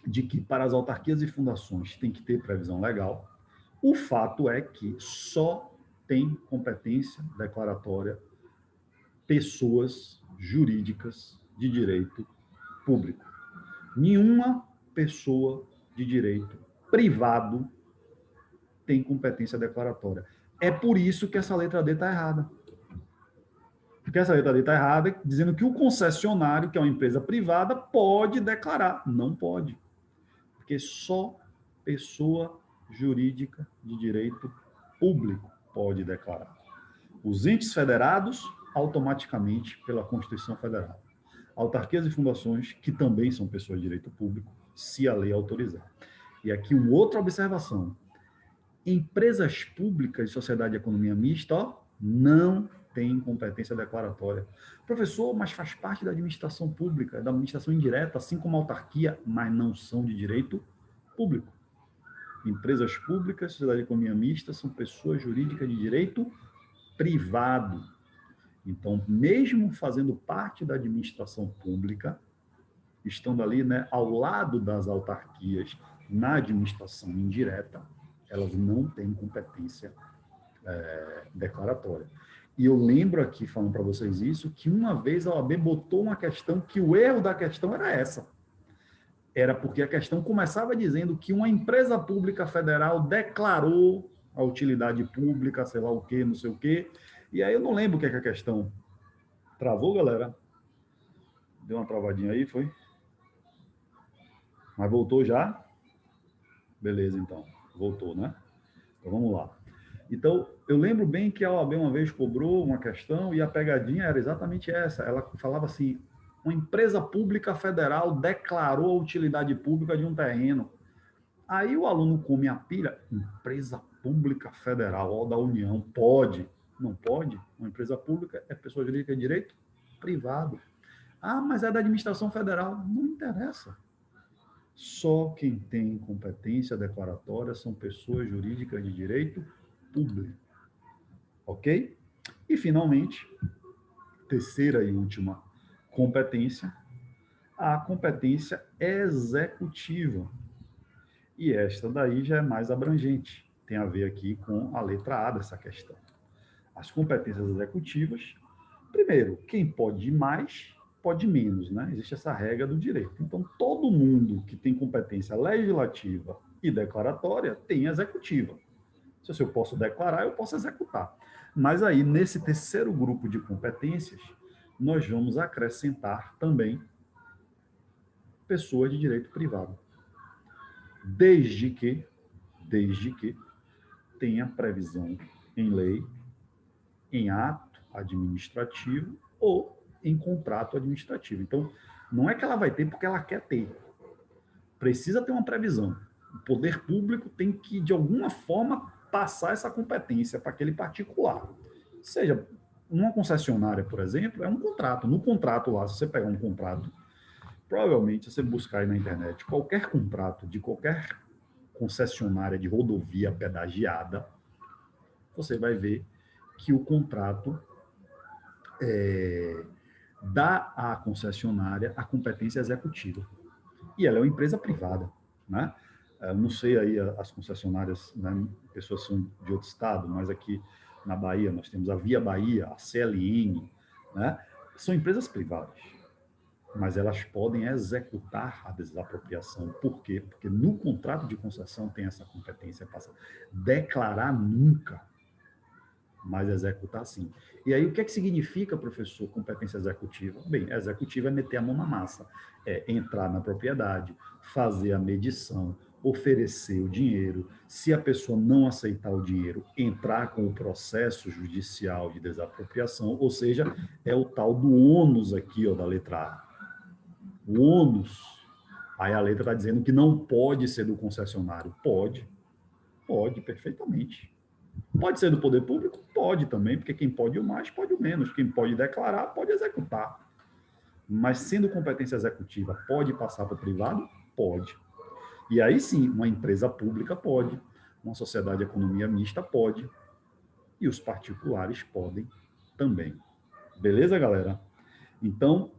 de que para as autarquias e fundações tem que ter previsão legal, o fato é que só tem competência declaratória pessoas jurídicas de direito público. Nenhuma pessoa de direito privado tem competência declaratória. É por isso que essa letra D está errada. Porque essa letra D está errada, dizendo que o concessionário, que é uma empresa privada, pode declarar. Não pode. Porque só pessoa jurídica de direito público pode declarar. Os entes federados, automaticamente, pela Constituição Federal. Autarquias e fundações, que também são pessoas de direito público, se a lei autorizar. E aqui uma outra observação. Empresas públicas de sociedade de economia mista, não têm competência declaratória. Professor, mas faz parte da administração pública, da administração indireta, assim como a autarquia, mas não são de direito público. Empresas públicas, sociedade de economia mista, são pessoas jurídicas de direito privado. Então, mesmo fazendo parte da administração pública, estando ali, né, ao lado das autarquias na administração indireta, elas não têm competência declaratória. E eu lembro aqui, falando para vocês isso, que uma vez a OAB botou uma questão que o erro da questão era essa. Era porque a questão começava dizendo que uma empresa pública federal declarou a utilidade pública, sei lá o quê, não sei o quê. E aí eu não lembro o que é que a questão travou, galera. Deu uma travadinha aí, foi? Mas voltou já? Beleza, então. Voltou, né? Então vamos lá. Então, eu lembro bem que a OAB uma vez cobrou uma questão e a pegadinha era exatamente essa. Ela falava assim, uma empresa pública federal declarou a utilidade pública de um terreno. Aí o aluno come a pilha, empresa pública federal, ó, da União, pode. Não pode? Uma empresa pública é pessoa jurídica de direito privado. Ah, mas é da administração federal. Não interessa. Só quem tem competência declaratória são pessoas jurídicas de direito público. Ok? E, finalmente, terceira e última competência, a competência executiva. E esta daí já é mais abrangente. Tem a ver aqui com a letra A dessa questão. As competências executivas, primeiro, quem pode mais, pode menos, né? Existe essa regra do direito. Então, todo mundo que tem competência legislativa e declaratória tem executiva. Se eu posso declarar, eu posso executar. Mas aí, nesse terceiro grupo de competências, nós vamos acrescentar também pessoas de direito privado. Desde que tenha previsão em lei em ato administrativo ou em contrato administrativo. Então, não é que ela vai ter porque ela quer ter. Precisa ter uma previsão. O poder público tem que, de alguma forma, passar essa competência para aquele particular. Seja numa concessionária, por exemplo, é um contrato. No contrato lá, se você pegar um contrato, provavelmente, se você buscar aí na internet, qualquer contrato de qualquer concessionária de rodovia pedagiada, você vai ver que o contrato dá à concessionária a competência executiva. E ela é uma empresa privada, né? Eu não sei aí as concessionárias, né, pessoas são de outro estado, mas aqui na Bahia nós temos a Via Bahia, a CLN, né? São empresas privadas, mas elas podem executar a desapropriação. Por quê? Porque no contrato de concessão tem essa competência, passa declarar nunca, mas executar sim. E aí o que é que significa, professor, competência executiva? Bem, executiva é meter a mão na massa, é entrar na propriedade, fazer a medição, oferecer o dinheiro. Se a pessoa não aceitar o dinheiro, entrar com o processo judicial de desapropriação, ou seja, é o tal do ônus aqui, ó, da letra A. O ônus. Aí a letra está dizendo que não pode ser do concessionário. Pode, perfeitamente. Pode ser do poder público? Pode também, porque quem pode o mais, pode o menos. Quem pode declarar, pode executar. Mas sendo competência executiva, pode passar para o privado? Pode. E aí sim, uma empresa pública pode, uma sociedade de economia mista pode, e os particulares podem também. Beleza, galera? Então,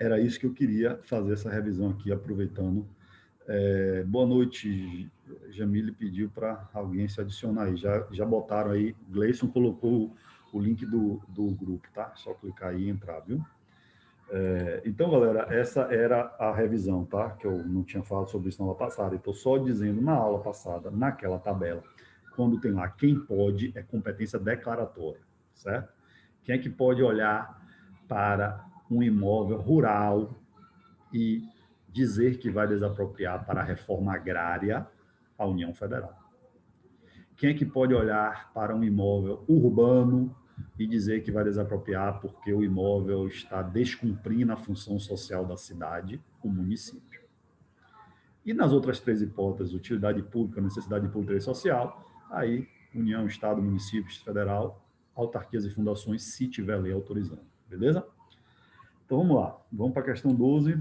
era isso que eu queria fazer essa revisão aqui, aproveitando. Boa noite, Jamile pediu para alguém se adicionar aí. Já botaram aí, Gleison colocou o link do grupo, tá? Só clicar aí e entrar, viu? Então, galera, essa era a revisão, tá? Que eu não tinha falado sobre isso na aula passada. Estou só dizendo na aula passada, naquela tabela, quando tem lá quem pode, é competência declaratória, certo? Quem é que pode olhar para um imóvel rural e dizer que vai desapropriar para a reforma agrária? A União Federal. Quem é que pode olhar para um imóvel urbano e dizer que vai desapropriar porque o imóvel está descumprindo a função social da cidade? O município. E nas outras três hipóteses, utilidade pública, necessidade pública e social, aí União, Estado, município, Federal, autarquias e fundações, se tiver lei autorizando. Beleza? Então vamos lá. Vamos para a questão 12.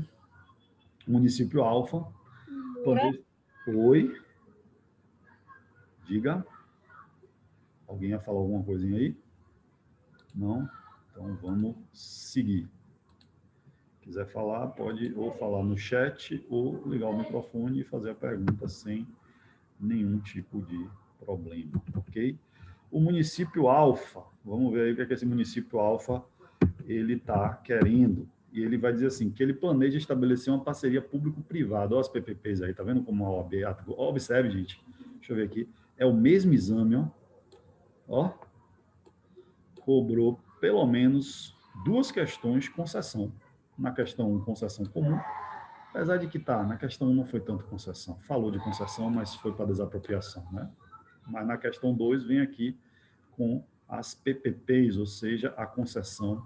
Município Alfa. Oi. Diga. Alguém ia falar alguma coisinha aí? Não? Então vamos seguir. Quiser falar, pode ou falar no chat ou ligar o microfone e fazer a pergunta sem nenhum tipo de problema, ok? O município Alfa, vamos ver aí o que é que esse município Alfa ele está querendo. E ele vai dizer assim, que ele planeja estabelecer uma parceria público-privada. Olha as PPPs aí, tá vendo como a OAB... Observe, gente, deixa eu ver aqui. É o mesmo exame, ó. Cobrou pelo menos duas questões concessão. Na questão 1, concessão comum, apesar de que na questão 1 não foi tanto concessão. Falou de concessão, mas foi para desapropriação, né? Mas na questão 2 vem aqui com as PPPs, ou seja, a concessão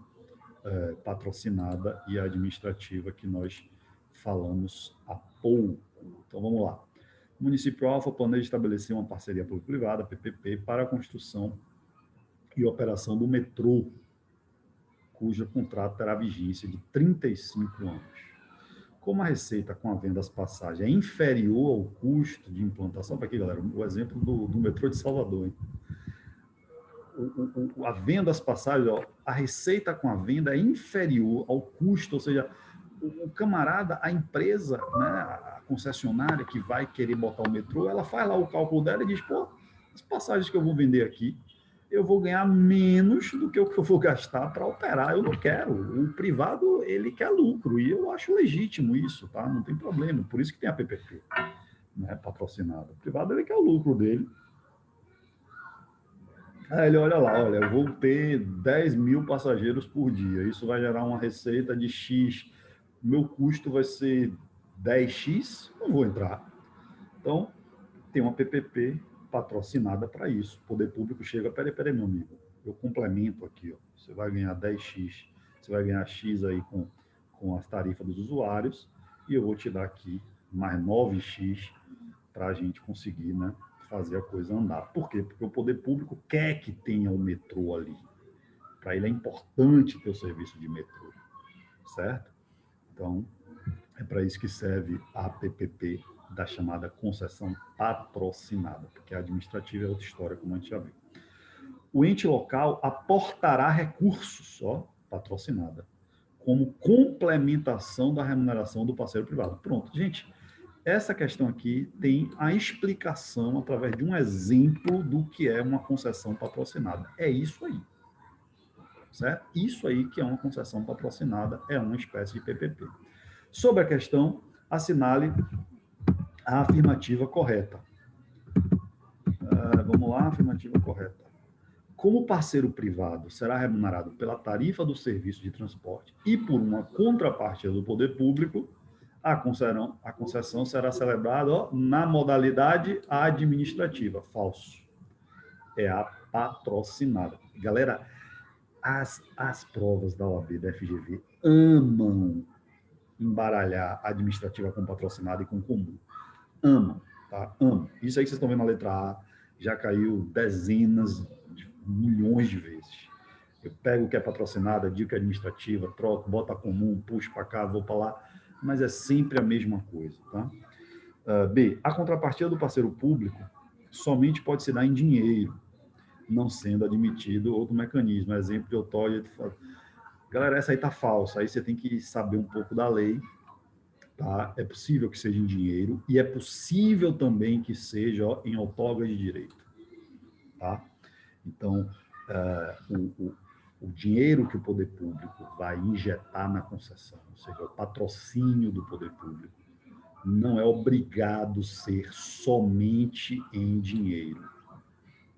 patrocinada e administrativa que nós falamos há pouco. Então, vamos lá. O município Alfa planeja estabelecer uma parceria público-privada, PPP, para a construção e operação do metrô, cujo contrato terá vigência de 35 anos. Como a receita com a venda das passagens é inferior ao custo de implantação, para aqui, galera, o exemplo do metrô de Salvador, hein? A venda das passagens, ó, a receita com a venda é inferior ao custo, ou seja, o camarada, a empresa, né, a concessionária que vai querer botar o metrô, ela faz lá o cálculo dela e diz, pô, as passagens que eu vou vender aqui, eu vou ganhar menos do que o que eu vou gastar para operar. Eu não quero. O privado, ele quer lucro, e eu acho legítimo isso, tá? Não tem problema. Por isso que tem a PPP, né, patrocinada. O privado, ele quer o lucro dele. Aí ele olha lá, olha, eu vou ter 10 mil passageiros por dia, isso vai gerar uma receita de X, meu custo vai ser 10X, não vou entrar. Então, tem uma PPP patrocinada para isso. O poder público chega, peraí, meu amigo, eu complemento aqui, ó. Você vai ganhar 10x, você vai ganhar x aí com as tarifas dos usuários, e eu vou te dar aqui mais 9x para a gente conseguir, né, fazer a coisa andar. Por quê? Porque o poder público quer que tenha o metrô ali. Para ele é importante ter o serviço de metrô, certo? Então, é para isso que serve a PPP, da chamada concessão patrocinada, porque a administrativa é outra história, como a gente já viu. O ente local aportará recursos, ó, patrocinada, como complementação da remuneração do parceiro privado. Pronto, gente, essa questão aqui tem a explicação através de um exemplo do que é uma concessão patrocinada. É isso aí, certo? Isso aí que é uma concessão patrocinada, é uma espécie de PPP. Sobre a questão, assinale a afirmativa correta. Vamos lá, afirmativa correta. Como parceiro privado será remunerado pela tarifa do serviço de transporte e por uma contrapartida do poder público, a concessão será celebrada, ó, na modalidade administrativa. Falso. É a patrocinada. Galera, as provas da OAB, da FGV, amam embaralhar administrativa com patrocinada e com comum. Amam, tá? Amam. Isso aí que vocês estão vendo na letra A já caiu dezenas de milhões de vezes. Eu pego o que é patrocinada, digo que é administrativa, troco, boto a comum, puxo para cá, vou para lá, mas é sempre a mesma coisa, tá? B, a contrapartida do parceiro público somente pode se dar em dinheiro, não sendo admitido outro mecanismo. Exemplo de outorga. Galera, essa aí tá falsa. Aí você tem que saber um pouco da lei, tá? É possível que seja em dinheiro e é possível também que seja, ó, em outorga de direito, tá? Então, o dinheiro que o poder público vai injetar na concessão, ou seja, o patrocínio do poder público, não é obrigado a ser somente em dinheiro,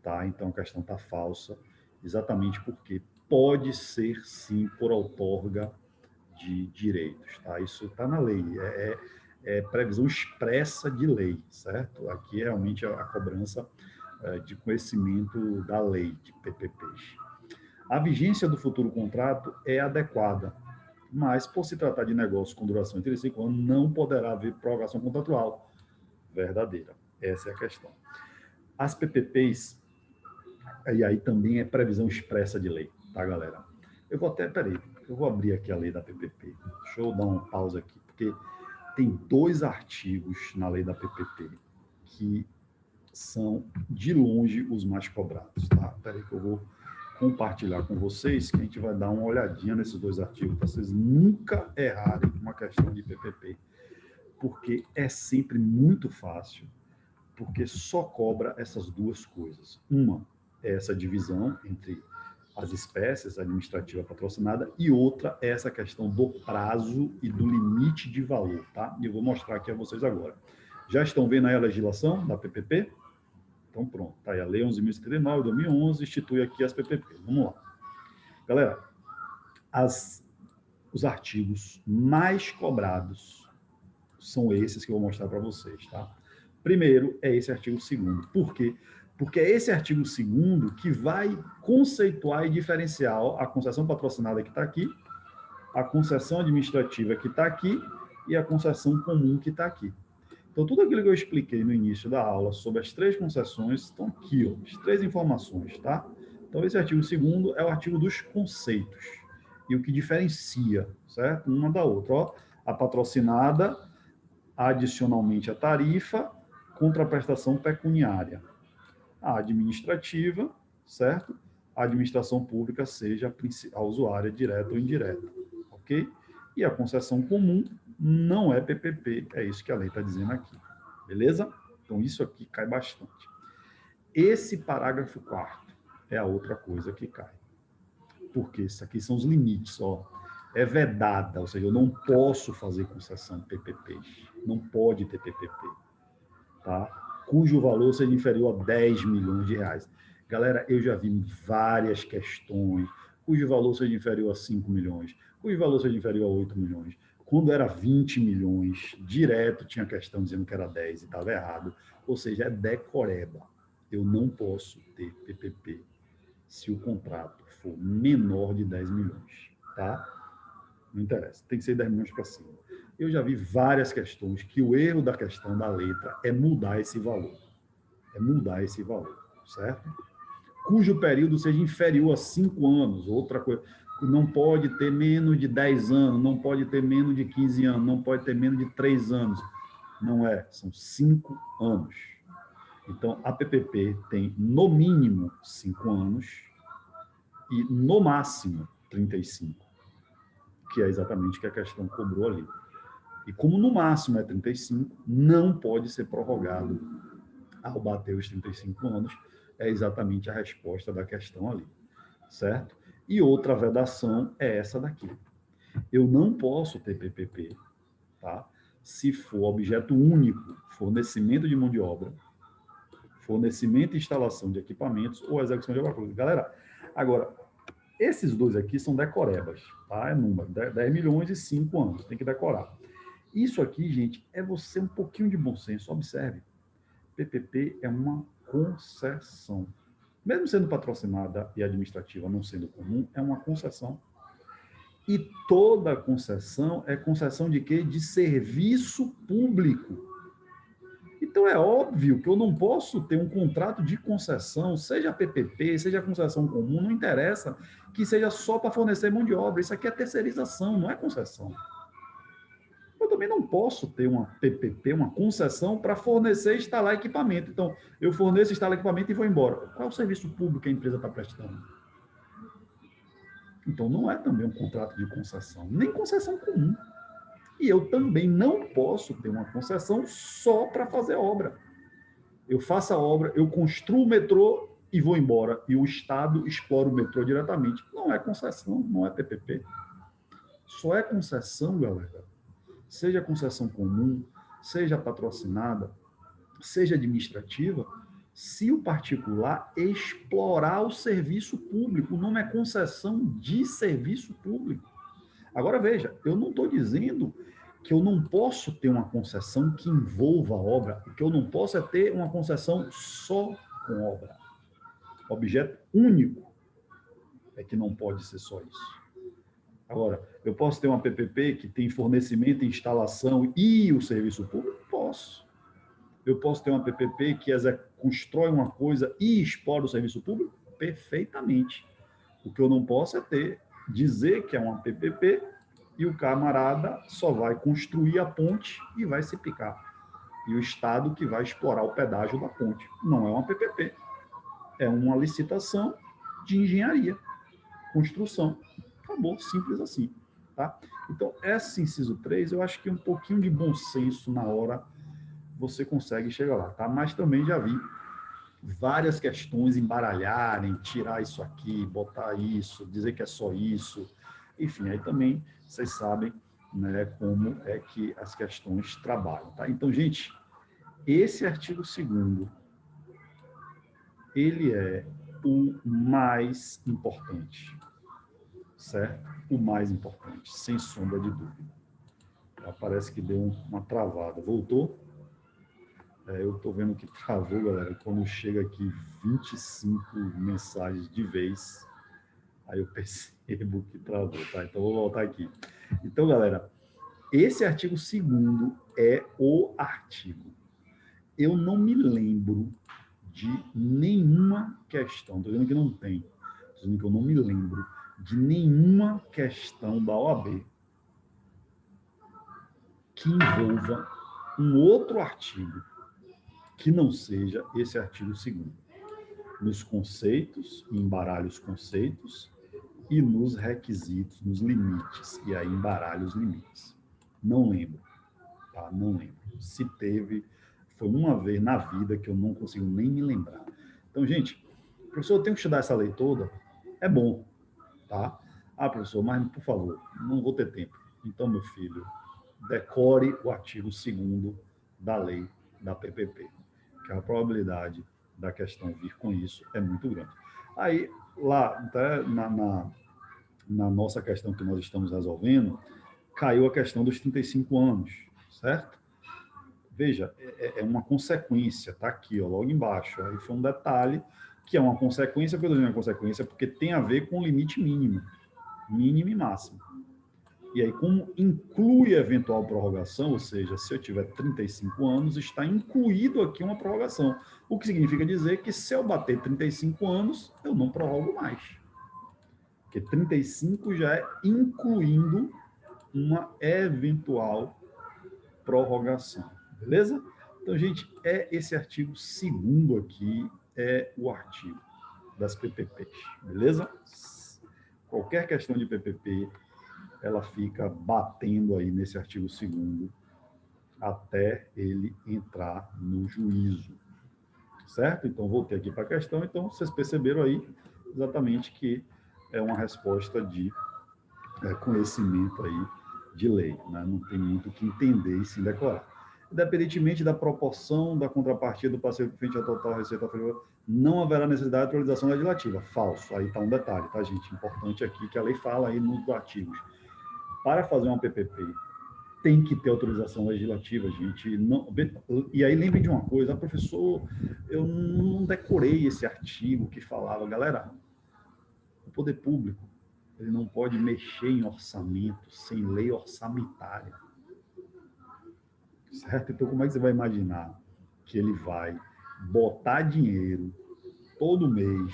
tá? Então, a questão está falsa, exatamente porque pode ser, sim, por outorga de direitos, tá? Isso está na lei, é previsão expressa de lei, certo? Aqui é realmente a cobrança de conhecimento da lei de PPPs. A vigência do futuro contrato é adequada, mas, por se tratar de negócio com duração entre 5 anos, não poderá haver prorrogação contratual verdadeira. Essa é a questão. As PPPs, e aí também é previsão expressa de lei, tá, galera? Eu vou até, peraí, eu vou abrir aqui a lei da PPP. Deixa eu dar uma pausa aqui, porque tem 2 artigos na lei da PPP que são, de longe, os mais cobrados, tá? Peraí que eu vou compartilhar com vocês, que a gente vai dar uma olhadinha nesses 2 artigos, para vocês nunca errarem uma questão de PPP, porque é sempre muito fácil, porque só cobra essas 2 coisas. Uma é essa divisão entre as espécies, administrativa patrocinada, e outra é essa questão do prazo e do limite de valor, tá? E eu vou mostrar aqui a vocês agora. Já estão vendo aí a legislação da PPP? Então, pronto. Tá aí a Lei 11.079, 2011, institui aqui as PPP. Vamos lá. Galera, os artigos mais cobrados são esses que eu vou mostrar para vocês, tá? Primeiro é esse artigo 2º. Por quê? Porque é esse artigo 2º que vai conceituar e diferenciar a concessão patrocinada que está aqui, a concessão administrativa que está aqui e a concessão comum que está aqui. Então, tudo aquilo que eu expliquei no início da aula sobre as 3 concessões estão aqui, ó, as 3 informações, tá? Então, esse artigo 2º é o artigo dos conceitos e o que diferencia, certo? Uma da outra, ó. A patrocinada, adicionalmente a tarifa, contraprestação pecuniária. A administrativa, certo? A administração pública seja a usuária direta ou indireta, ok? E a concessão comum não é PPP, é isso que a lei está dizendo aqui, beleza? Então, isso aqui cai bastante. Esse parágrafo 4º é a outra coisa que cai. Porque isso aqui são os limites, ó. É vedada, ou seja, eu não posso fazer concessão de PPPs, não pode ter PPP, tá? Cujo valor seja inferior a 10 milhões de reais. Galera, eu já vi várias questões, cujo valor seja inferior a 5 milhões, cujo valor seja inferior a 8 milhões. Quando era 20 milhões, direto tinha questão dizendo que era 10 e estava errado. Ou seja, é decoreba. Eu não posso ter PPP se o contrato for menor de 10 milhões, tá? Não interessa, tem que ser 10 milhões para cima. Eu já vi várias questões que o erro da questão da letra é mudar esse valor. É mudar esse valor, certo? Cujo período seja inferior a 5 anos, outra coisa. Não pode ter menos de 10 anos, não pode ter menos de 15 anos, não pode ter menos de 3 anos. Não é, são 5 anos. Então, a PPP tem, no mínimo, 5 anos e, no máximo, 35, que é exatamente o que a questão cobrou ali. E como no máximo é 35, não pode ser prorrogado ao bater os 35 anos, é exatamente a resposta da questão ali, certo? E outra vedação é essa daqui. Eu não posso ter PPP, tá? Se for objeto único, fornecimento de mão de obra, fornecimento e instalação de equipamentos ou execução de obra pública. Galera, agora, esses dois aqui são decorebas, tá? É número, 10 milhões e 5 anos, tem que decorar. Isso aqui, gente, é você um pouquinho de bom senso. Observe, PPP é uma concessão. Mesmo sendo patrocinada e administrativa, não sendo comum, é uma concessão. E toda concessão é concessão de quê? De serviço público. Então, é óbvio que eu não posso ter um contrato de concessão, seja PPP, seja concessão comum, não interessa, que seja só para fornecer mão de obra. Isso aqui é terceirização, não é concessão. Eu também não posso ter uma PPP, uma concessão, para fornecer e instalar equipamento. Então, eu forneço, instalo equipamento e vou embora. Qual é o serviço público que a empresa está prestando? Então, não é também um contrato de concessão, nem concessão comum. E eu também não posso ter uma concessão só para fazer obra. Eu faço a obra, eu construo o metrô e vou embora. E o Estado explora o metrô diretamente. Não é concessão, não é PPP. Só é concessão, galera, seja concessão comum, seja patrocinada, seja administrativa, se o particular explorar o serviço público. O nome é concessão de serviço público. Agora, veja, eu não estou dizendo que eu não posso ter uma concessão que envolva a obra, que eu não posso é ter uma concessão só com obra. Objeto único é que não pode ser só isso. Agora, eu posso ter uma PPP que tem fornecimento, instalação e o serviço público? Posso. Eu posso ter uma PPP que constrói uma coisa e explora o serviço público? Perfeitamente. O que eu não posso é dizer que é uma PPP e o camarada só vai construir a ponte e vai se picar. E o Estado que vai explorar o pedágio da ponte. Não é uma PPP. É uma licitação de engenharia, construção. Acabou, simples assim. Tá? Então, esse inciso 3, eu acho que um pouquinho de bom senso na hora você consegue chegar lá. Tá? Mas também já vi várias questões embaralharem, tirar isso aqui, botar isso, dizer que é só isso. Enfim, aí também vocês sabem, né, como é que as questões trabalham. Tá? Então, gente, esse artigo 2º, ele é o mais importante, certo? O mais importante, sem sombra de dúvida. Parece que deu uma travada. Voltou? Eu estou vendo que travou, galera. Quando chega aqui 25 mensagens de vez, aí eu percebo que travou, tá? Então, vou voltar aqui. Então, galera, esse artigo 2º é o artigo. Eu não me lembro de nenhuma questão, estou dizendo que não tem, estou dizendo que eu não me lembro de nenhuma questão da OAB que envolva um outro artigo que não seja esse artigo 2º. Nos conceitos, embaralha os conceitos, e nos requisitos, nos limites, e aí embaralha os limites. Não lembro, tá? Não lembro. Se teve, foi uma vez na vida que eu não consigo nem me lembrar. Então, gente, professor, eu tenho que estudar essa lei toda? É bom, tá? Ah, professor, mas, por favor, não vou ter tempo. Então, meu filho, decore o artigo 2º da lei da PPP, que a probabilidade da questão vir com isso é muito grande. Aí, lá, até na nossa questão que nós estamos resolvendo, caiu a questão dos 35 anos, certo? Veja, é uma consequência, tá aqui, ó, logo embaixo. Aí foi um detalhe que é uma consequência, por exemplo, uma consequência porque tem a ver com limite mínimo e máximo. E aí, como inclui eventual prorrogação, ou seja, se eu tiver 35 anos, está incluído aqui uma prorrogação. O que significa dizer que se eu bater 35 anos, eu não prorrogo mais. Porque 35 já é incluindo uma eventual prorrogação. Beleza? Então, gente, esse artigo 2º aqui é o artigo das PPPs. Beleza? Qualquer questão de PPP, ela fica batendo aí nesse artigo 2º até ele entrar no juízo, certo? Então, voltei aqui para a questão. Então, vocês perceberam aí exatamente que é uma resposta de conhecimento aí de lei, né? Não tem muito o que entender e sim decorar. Independentemente da proporção da contrapartida do passivo frente à total receita aferitiva, não haverá necessidade de atualização legislativa. Falso. Aí está um detalhe, tá, gente? Importante aqui que a lei fala aí nos artigos. Para fazer uma PPP, tem que ter autorização legislativa, gente. Não, e aí lembre de uma coisa, professor, eu não decorei esse artigo que falava, galera, o poder público, ele não pode mexer em orçamento sem lei orçamentária. Certo? Então, como é que você vai imaginar que ele vai botar dinheiro todo mês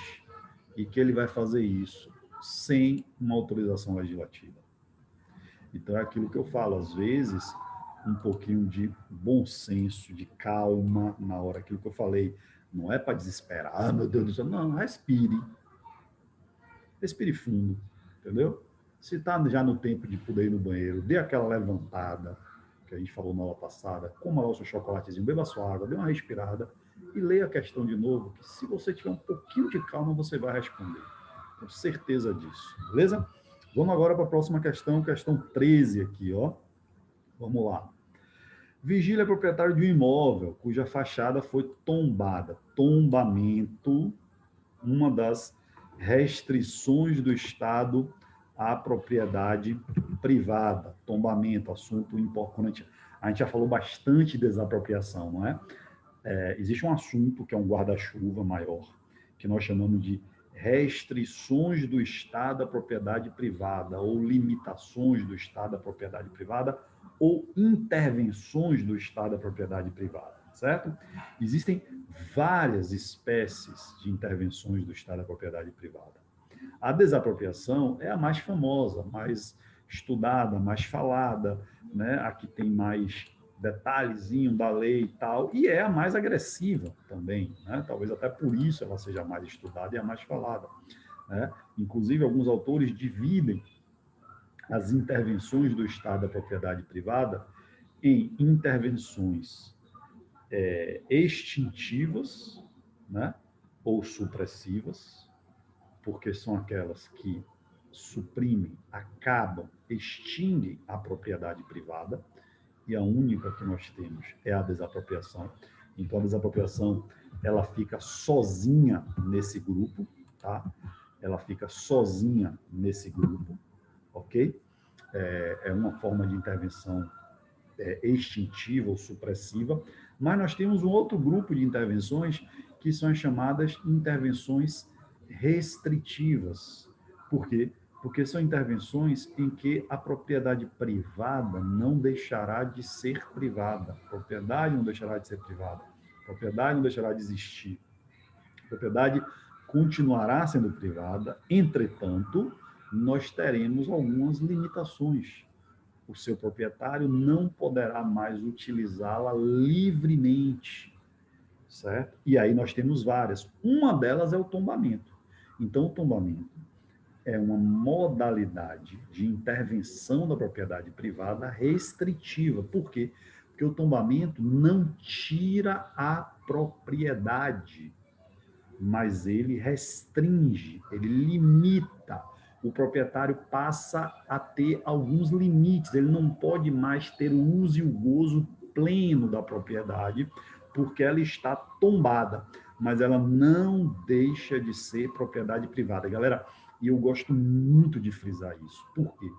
e que ele vai fazer isso sem uma autorização legislativa? Então, é aquilo que eu falo, às vezes, um pouquinho de bom senso, de calma na hora, aquilo que eu falei, não é para desesperar, ah, meu Deus do céu, não, respire. Respire fundo, entendeu? Se está já no tempo de poder ir no banheiro, dê aquela levantada, que a gente falou na aula passada, coma lá o seu chocolatezinho, beba sua água, dê uma respirada e leia a questão de novo, que se você tiver um pouquinho de calma, você vai responder. Tenho certeza disso, beleza? Vamos agora para a próxima questão 13 aqui, ó. Vamos lá. Vigília é proprietário de um imóvel cuja fachada foi tombada. Tombamento, uma das restrições do Estado à propriedade privada. Tombamento, assunto importante. A gente já falou bastante de desapropriação, não é? Existe um assunto que é um guarda-chuva maior, que nós chamamos de restrições do Estado à propriedade privada, ou limitações do Estado à propriedade privada, ou intervenções do Estado à propriedade privada, certo? Existem várias espécies de intervenções do Estado à propriedade privada. A desapropriação é a mais famosa, mais estudada, mais falada, né? A que tem mais detalhezinho da lei e tal, e é a mais agressiva também, né? Talvez até por isso ela seja a mais estudada e a mais falada, né? Inclusive, alguns autores dividem as intervenções do Estado à propriedade privada em intervenções extintivas, né? Ou supressivas, porque são aquelas que suprimem, acabam, extinguem a propriedade privada, e a única que nós temos é a desapropriação. Então, a desapropriação, ela fica sozinha nesse grupo, tá? Ela fica sozinha nesse grupo, ok? É uma forma de intervenção extintiva ou supressiva, mas nós temos um outro grupo de intervenções que são as chamadas intervenções restritivas. Por quê? Porque são intervenções em que a propriedade privada não deixará de ser privada, a propriedade não deixará de ser privada, a propriedade não deixará de existir, a propriedade continuará sendo privada, entretanto, nós teremos algumas limitações. O seu proprietário não poderá mais utilizá-la livremente, certo? E aí nós temos várias. Uma delas é o tombamento. Então, o tombamento é uma modalidade de intervenção da propriedade privada restritiva. Por quê? Porque o tombamento não tira a propriedade, mas ele restringe, ele limita. O proprietário passa a ter alguns limites, ele não pode mais ter o uso e o gozo pleno da propriedade, porque ela está tombada, mas ela não deixa de ser propriedade privada. Galera, e eu gosto muito de frisar isso. Por quê?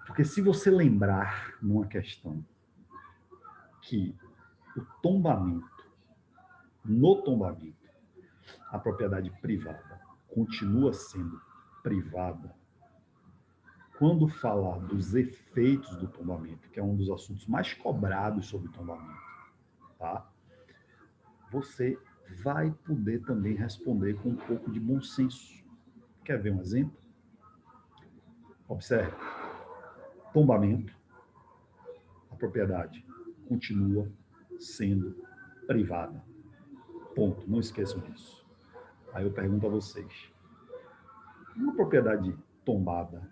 Porque se você lembrar numa questão que no tombamento, a propriedade privada continua sendo privada. Quando falar dos efeitos do tombamento, que é um dos assuntos mais cobrados sobre o tombamento, tá? Você vai poder também responder com um pouco de bom senso. Quer ver um exemplo? Observe. Tombamento, a propriedade continua sendo privada. Ponto. Não esqueçam disso. Aí eu pergunto a vocês. Uma propriedade tombada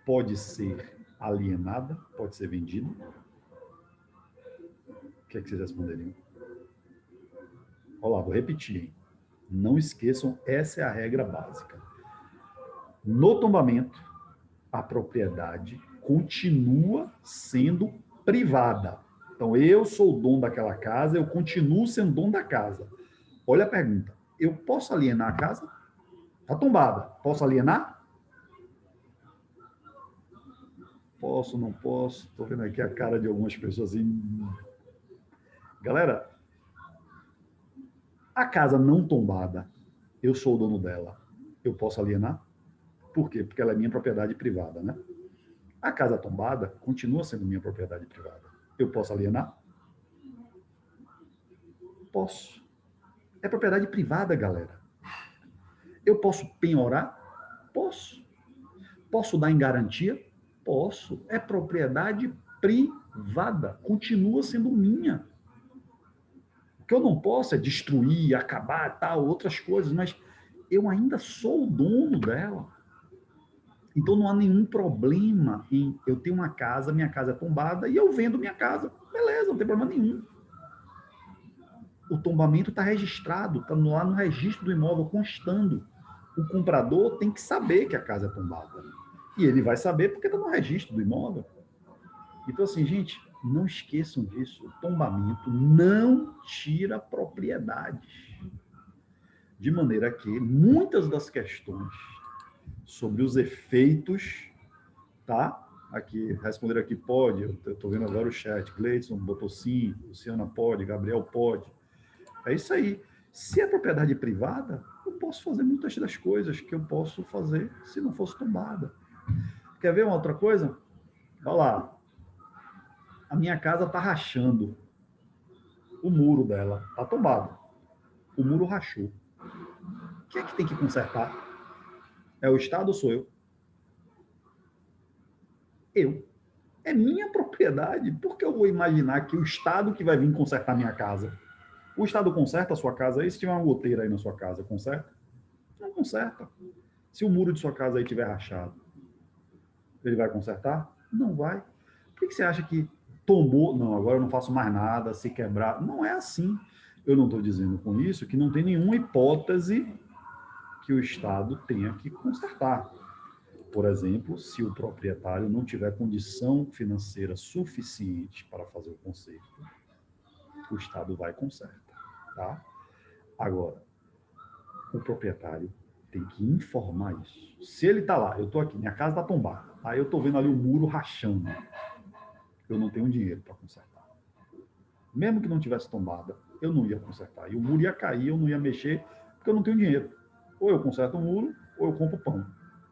pode ser alienada? Pode ser vendida? O que é que vocês responderiam? Olha lá, vou repetir. Hein? Não esqueçam, essa é a regra básica. No tombamento, a propriedade continua sendo privada. Então, eu sou o dono daquela casa, eu continuo sendo dono da casa. Olha a pergunta. Eu posso alienar a casa? Está tombada. Posso alienar? Posso, não posso? Estou vendo aqui a cara de algumas pessoas assim. Galera, a casa não tombada, eu sou o dono dela. Eu posso alienar? Por quê? Porque ela é minha propriedade privada, né? A casa tombada continua sendo minha propriedade privada. Eu posso alienar? Posso. É propriedade privada, galera. Eu posso penhorar? Posso. Posso dar em garantia? Posso. É propriedade privada. Continua sendo minha. O que eu não posso é destruir, acabar, tal, outras coisas, mas eu ainda sou o dono dela. Então não há nenhum problema em eu ter uma casa, minha casa é tombada e eu vendo minha casa. Beleza, não tem problema nenhum. O tombamento está registrado, está lá no registro do imóvel constando. O comprador tem que saber que a casa é tombada. E ele vai saber porque está no registro do imóvel. Então, assim, gente, não esqueçam disso. O tombamento não tira propriedades. De maneira que muitas das questões sobre os efeitos, tá? Aqui, responder aqui pode, eu estou vendo agora o chat, Gleison botou sim, Luciana pode, Gabriel pode. É isso aí. Se é propriedade privada, eu posso fazer muitas das coisas que eu posso fazer se não fosse tombada. Quer ver uma outra coisa? Olha lá. A minha casa está rachando. O muro dela está tombado. O muro rachou. O que é que tem que consertar? É o Estado ou sou eu? Eu. É minha propriedade. Por que eu vou imaginar que o Estado que vai vir consertar minha casa? O Estado conserta a sua casa aí? Se tiver uma goteira aí na sua casa, conserta? Não conserta. Se o muro de sua casa aí tiver rachado, ele vai consertar? Não vai. Por que você acha que tombou? Não, agora eu não faço mais nada, se quebrar. Não é assim. Eu não estou dizendo com isso que não tem nenhuma hipótese que o Estado tenha que consertar. Por exemplo, se o proprietário não tiver condição financeira suficiente para fazer o conserto, o Estado vai e conserta, tá? Agora, o proprietário tem que informar isso. Se ele está lá, eu estou aqui, minha casa está tombada, aí eu estou vendo ali o muro rachando, eu não tenho dinheiro para consertar. Mesmo que não tivesse tombada, eu não ia consertar. E o muro ia cair, eu não ia mexer, porque eu não tenho dinheiro. Ou eu conserto o muro, ou eu compro pão.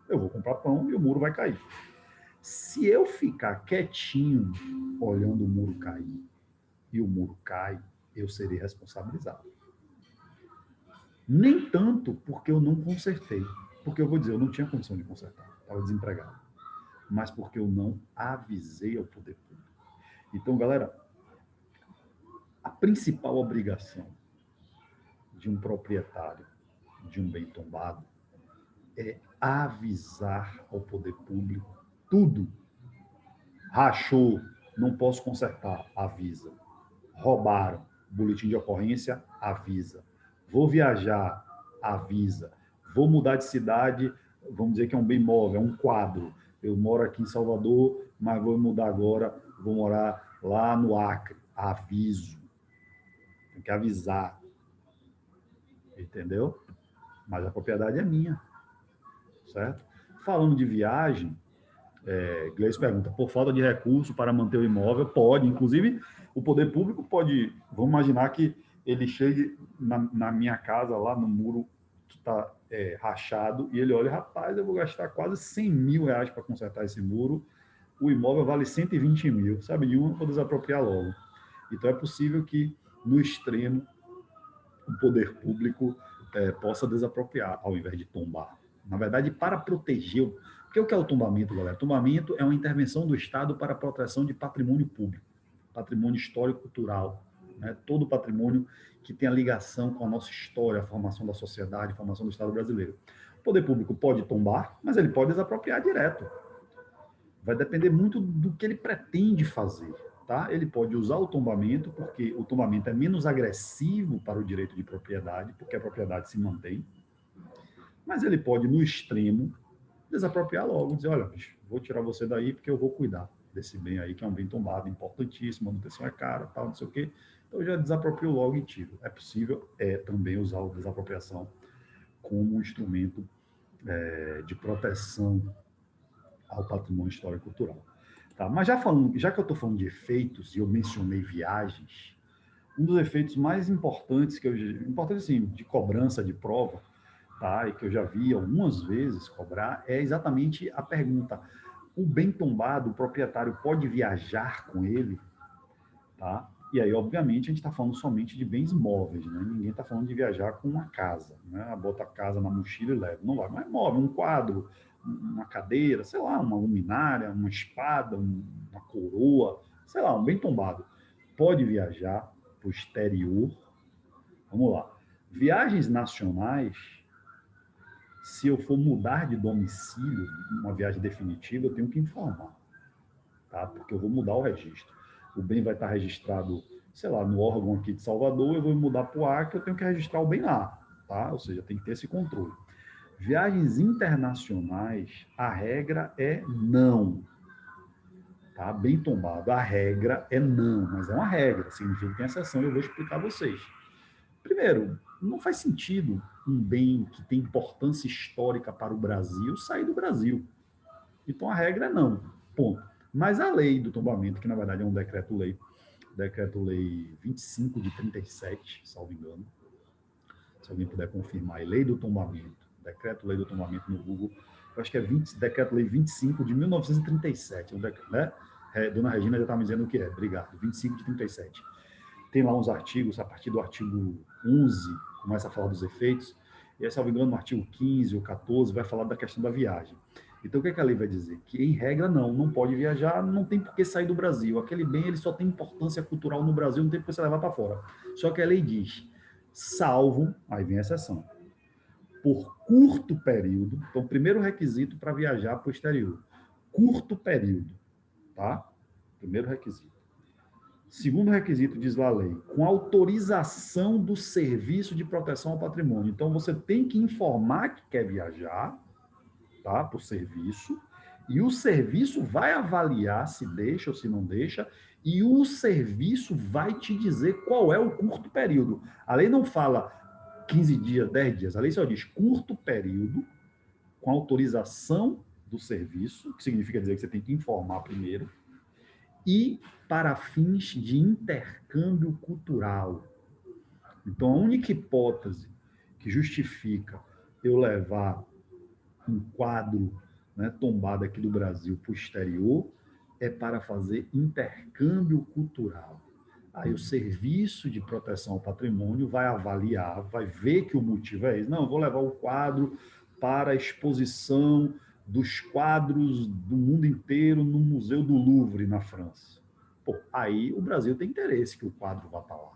Eu vou comprar pão e o muro vai cair. Se eu ficar quietinho, olhando o muro cair, e o muro cai, eu serei responsabilizado. Nem tanto porque eu não consertei. Porque eu vou dizer, eu não tinha condição de consertar. Estava desempregado. Mas porque eu não avisei ao poder público. Então, galera, a principal obrigação de um proprietário de um bem tombado é avisar ao poder público tudo. Rachou, não posso consertar, avisa. Roubaram, boletim de ocorrência, avisa. Vou viajar, avisa. Vou mudar de cidade, vamos dizer que é um bem móvel, é um quadro. Eu moro aqui em Salvador, mas vou mudar agora, vou morar lá no Acre. Aviso. Tem que avisar. Entendeu? Mas a propriedade é minha. Certo? Falando de viagem, Gleice pergunta, por falta de recurso para manter o imóvel, pode. Inclusive, o poder público pode, vamos imaginar que ele chegue na minha casa, lá no muro que está rachado, e ele olha, rapaz, eu vou gastar quase 100 mil reais para consertar esse muro, o imóvel vale 120 mil, sabe? De uma, eu vou desapropriar logo. Então, é possível que, no extremo, o poder público possa desapropriar, ao invés de tombar. Na verdade, para proteger... O que é o tombamento, galera? Tombamento é uma intervenção do Estado para a proteção de patrimônio público, patrimônio histórico-cultural, né? Todo patrimônio que tem a ligação com a nossa história, a formação da sociedade, a formação do Estado brasileiro. O poder público pode tombar, mas ele pode desapropriar direto. Vai depender muito do que ele pretende fazer. Tá? Ele pode usar o tombamento, porque o tombamento é menos agressivo para o direito de propriedade, porque a propriedade se mantém, mas ele pode, no extremo, desapropriar logo, dizer, olha, bicho, vou tirar você daí porque eu vou cuidar desse bem aí, que é um bem tombado, importantíssimo, a manutenção é cara, tal, não sei o quê. Então, eu já desaproprio logo e tiro. É possível também usar a desapropriação como um instrumento de proteção ao patrimônio histórico e cultural. Tá? Mas já que eu estou falando de efeitos, e eu mencionei viagens, um dos efeitos mais importantes, assim, de cobrança de prova, tá? E que eu já vi algumas vezes cobrar, é exatamente a pergunta: o bem tombado, o proprietário pode viajar com ele? Tá? E aí, obviamente, a gente está falando somente de bens móveis, né? Ninguém está falando de viajar com uma casa, né? Bota a casa na mochila e leva. Não vai, mas é móvel, um quadro, uma cadeira, sei lá, uma luminária, uma espada, uma coroa, sei lá, um bem tombado. Pode viajar para o exterior. Vamos lá. Viagens nacionais, se eu for mudar de domicílio, uma viagem definitiva, eu tenho que informar, tá? Porque eu vou mudar o registro. O bem vai estar registrado, sei lá, no órgão aqui de Salvador, eu vou mudar para o Acre, eu tenho que registrar o bem lá, tá? Ou seja, tem que ter esse controle. Viagens internacionais, a regra é não, tá? Bem tombado, a regra é não, mas é uma regra, significa que tem exceção, eu vou explicar a vocês. Primeiro, não faz sentido um bem que tem importância histórica para o Brasil sair do Brasil. Então, a regra é não, ponto. Mas a lei do tombamento, que na verdade é um decreto-lei 25 de 37, salvo engano, se alguém puder confirmar, lei do tombamento, decreto-lei do tombamento no Google, eu acho que é decreto-lei 25 de 1937, né? Dona Regina já está me dizendo o que é, obrigado, 25 de 37. Tem lá uns artigos, a partir do artigo 11, começa a falar dos efeitos, e aí, salvo engano, no artigo 15 ou 14, vai falar da questão da viagem. Então, o que a lei vai dizer? Que, em regra, não pode viajar, não tem por que sair do Brasil. Aquele bem, ele só tem importância cultural no Brasil, não tem por que você levar para fora. Só que a lei diz, salvo, aí vem a exceção, por curto período, então, primeiro requisito para viajar para o exterior, curto período, tá? Primeiro requisito. Segundo requisito, diz lá a lei, com autorização do Serviço de Proteção ao Patrimônio. Então, você tem que informar que quer viajar, tá, para o serviço, e o serviço vai avaliar se deixa ou se não deixa, e o serviço vai te dizer qual é o curto período. A lei não fala 15 dias, 10 dias, a lei só diz curto período, com autorização do serviço, que significa dizer que você tem que informar primeiro, e para fins de intercâmbio cultural. Então, a única hipótese que justifica eu levar um quadro, né, tombado aqui do Brasil para o exterior é para fazer intercâmbio cultural. Aí o Serviço de Proteção ao Patrimônio vai avaliar, vai ver que o motivo é esse. Não, eu vou levar o quadro para a exposição dos quadros do mundo inteiro no Museu do Louvre, na França. Pô, aí o Brasil tem interesse que o quadro vá para lá,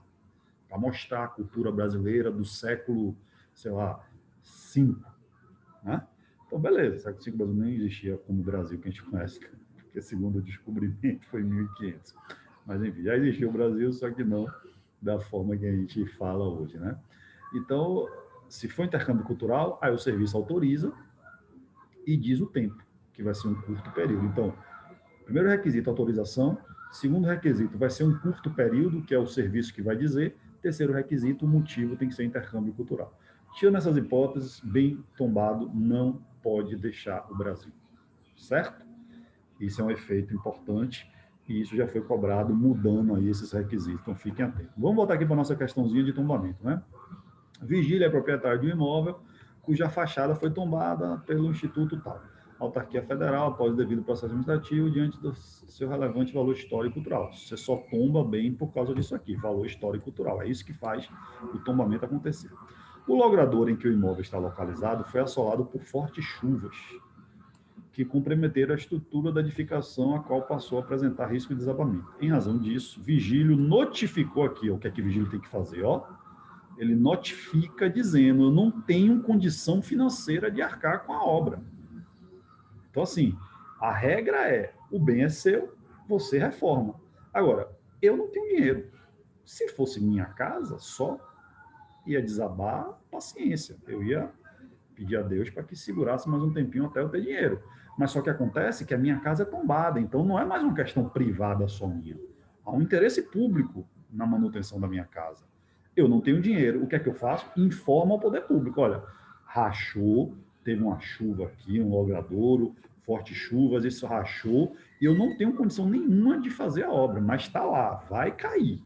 para mostrar a cultura brasileira do século, sei lá, V, né? Então, beleza, século V Brasil nem existia como o Brasil que a gente conhece, porque segundo o descobrimento foi em 1500. Mas, enfim, já existia o Brasil, só que não da forma que a gente fala hoje, né? Então, se for intercâmbio cultural, aí o serviço autoriza e diz o tempo, que vai ser um curto período. Então, primeiro requisito, autorização. Segundo requisito, vai ser um curto período, que é o serviço que vai dizer. Terceiro requisito, o motivo tem que ser intercâmbio cultural. Tirando essas hipóteses, bem tombado não pode deixar o Brasil. Certo? Isso é um efeito importante E isso já foi cobrado, mudando aí esses requisitos. Então, fiquem atentos. Vamos voltar aqui para a nossa questãozinha de tombamento, né? Vigília é proprietário de um imóvel cuja fachada foi tombada pelo Instituto tal. Autarquia Federal, após o devido processo administrativo, diante do seu relevante valor histórico e cultural. Você só tomba bem por causa disso aqui, valor histórico e cultural. É isso que faz o tombamento acontecer. O logrador em que o imóvel está localizado foi assolado por fortes chuvas, que comprometeram a estrutura da edificação, a qual passou a apresentar risco de desabamento. Em razão disso, Vigílio notificou aqui, ó, o que é que Vigílio tem que fazer, ó. Ele notifica dizendo, eu não tenho condição financeira de arcar com a obra. Então, assim, a regra é, o bem é seu, você reforma. Agora, eu não tenho dinheiro. Se fosse minha casa, só ia desabar, paciência. Eu ia pedir a Deus para que segurasse mais um tempinho até eu ter dinheiro. Mas só que acontece que a minha casa é tombada, então não é mais uma questão privada só minha. Há um interesse público na manutenção da minha casa. Eu não tenho dinheiro. O que é que eu faço? Informo ao poder público. Olha, rachou, teve uma chuva aqui, um logradouro, fortes chuvas, isso rachou, e eu não tenho condição nenhuma de fazer a obra, mas está lá, vai cair.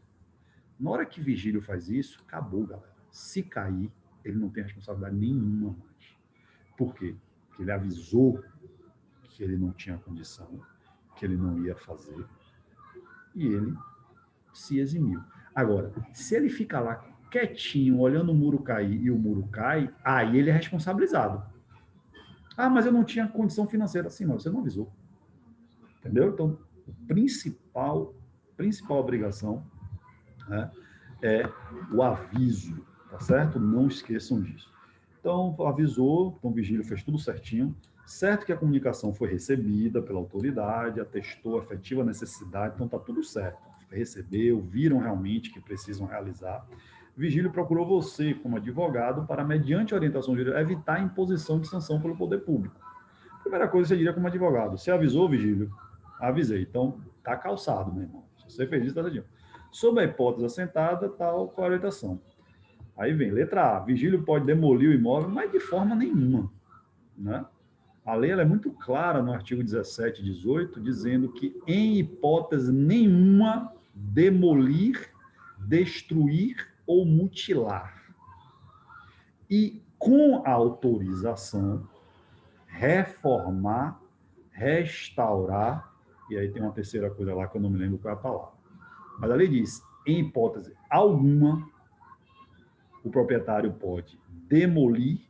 Na hora que Vigílio faz isso, acabou, galera. Se cair, ele não tem responsabilidade nenhuma mais. Por quê? Porque ele avisou que ele não tinha condição, que ele não ia fazer, e ele se eximiu. Agora, se ele ficar lá quietinho, olhando o muro cair e o muro cai, aí ele é responsabilizado. Ah, mas eu não tinha condição financeira. Assim, mas você não avisou. Entendeu? Então, a principal obrigação, né, é o aviso, tá certo? Não esqueçam disso. Então, avisou, então o Vigílio fez tudo certinho. Certo que a comunicação foi recebida pela autoridade, atestou a efetiva necessidade, então está tudo certo. Recebeu, viram realmente que precisam realizar. Vigílio procurou você, como advogado, para, mediante orientação jurídica, evitar a imposição de sanção pelo poder público. Primeira coisa que você diria como advogado, você avisou, Vigílio? Avisei. Então, está calçado, meu irmão. Se você fez isso, está certinho. Sob a hipótese assentada, tal com a orientação. Aí vem, letra A, Vigílio pode demolir o imóvel, mas de forma nenhuma, né? A lei ela é muito clara no artigo 17 e 18, dizendo que, em hipótese nenhuma, demolir, destruir ou mutilar. E, com autorização, reformar, restaurar, e aí tem uma terceira coisa lá que eu não me lembro qual é a palavra. Mas a lei diz, em hipótese alguma, o proprietário pode demolir,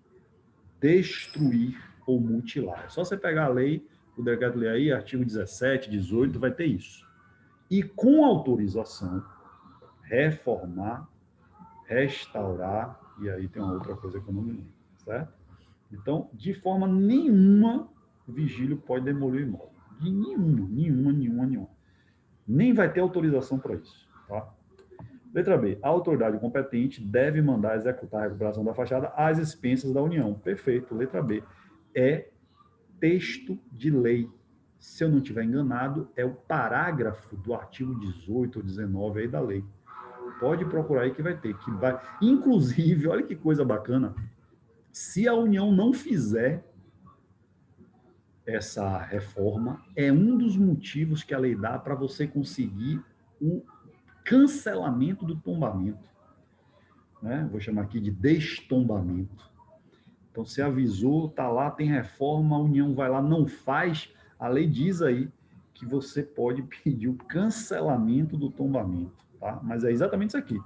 destruir ou mutilar. É só você pegar a lei, o decreto-lei aí, artigo 17, 18, vai ter isso. E com autorização, reformar, restaurar, e aí tem uma outra coisa que eu não me lembro, certo? Então, de forma nenhuma, o Vigílio pode demolir o imóvel. De nenhuma. Nem vai ter autorização para isso, tá? Letra B. A autoridade competente deve mandar executar a recuperação da fachada às expensas da União. Perfeito. Letra B. É texto de lei. Se eu não estiver enganado, é o parágrafo do artigo 18 ou 19 aí da lei. Pode procurar aí que vai ter. Que vai... Inclusive, olha que coisa bacana, se a União não fizer essa reforma, é um dos motivos que a lei dá para você conseguir o cancelamento do tombamento. Né? Vou chamar aqui de destombamento. Então, se avisou, está lá, tem reforma, a União vai lá, não faz, a lei diz aí que você pode pedir o cancelamento do tombamento. Tá? Mas é exatamente isso aqui.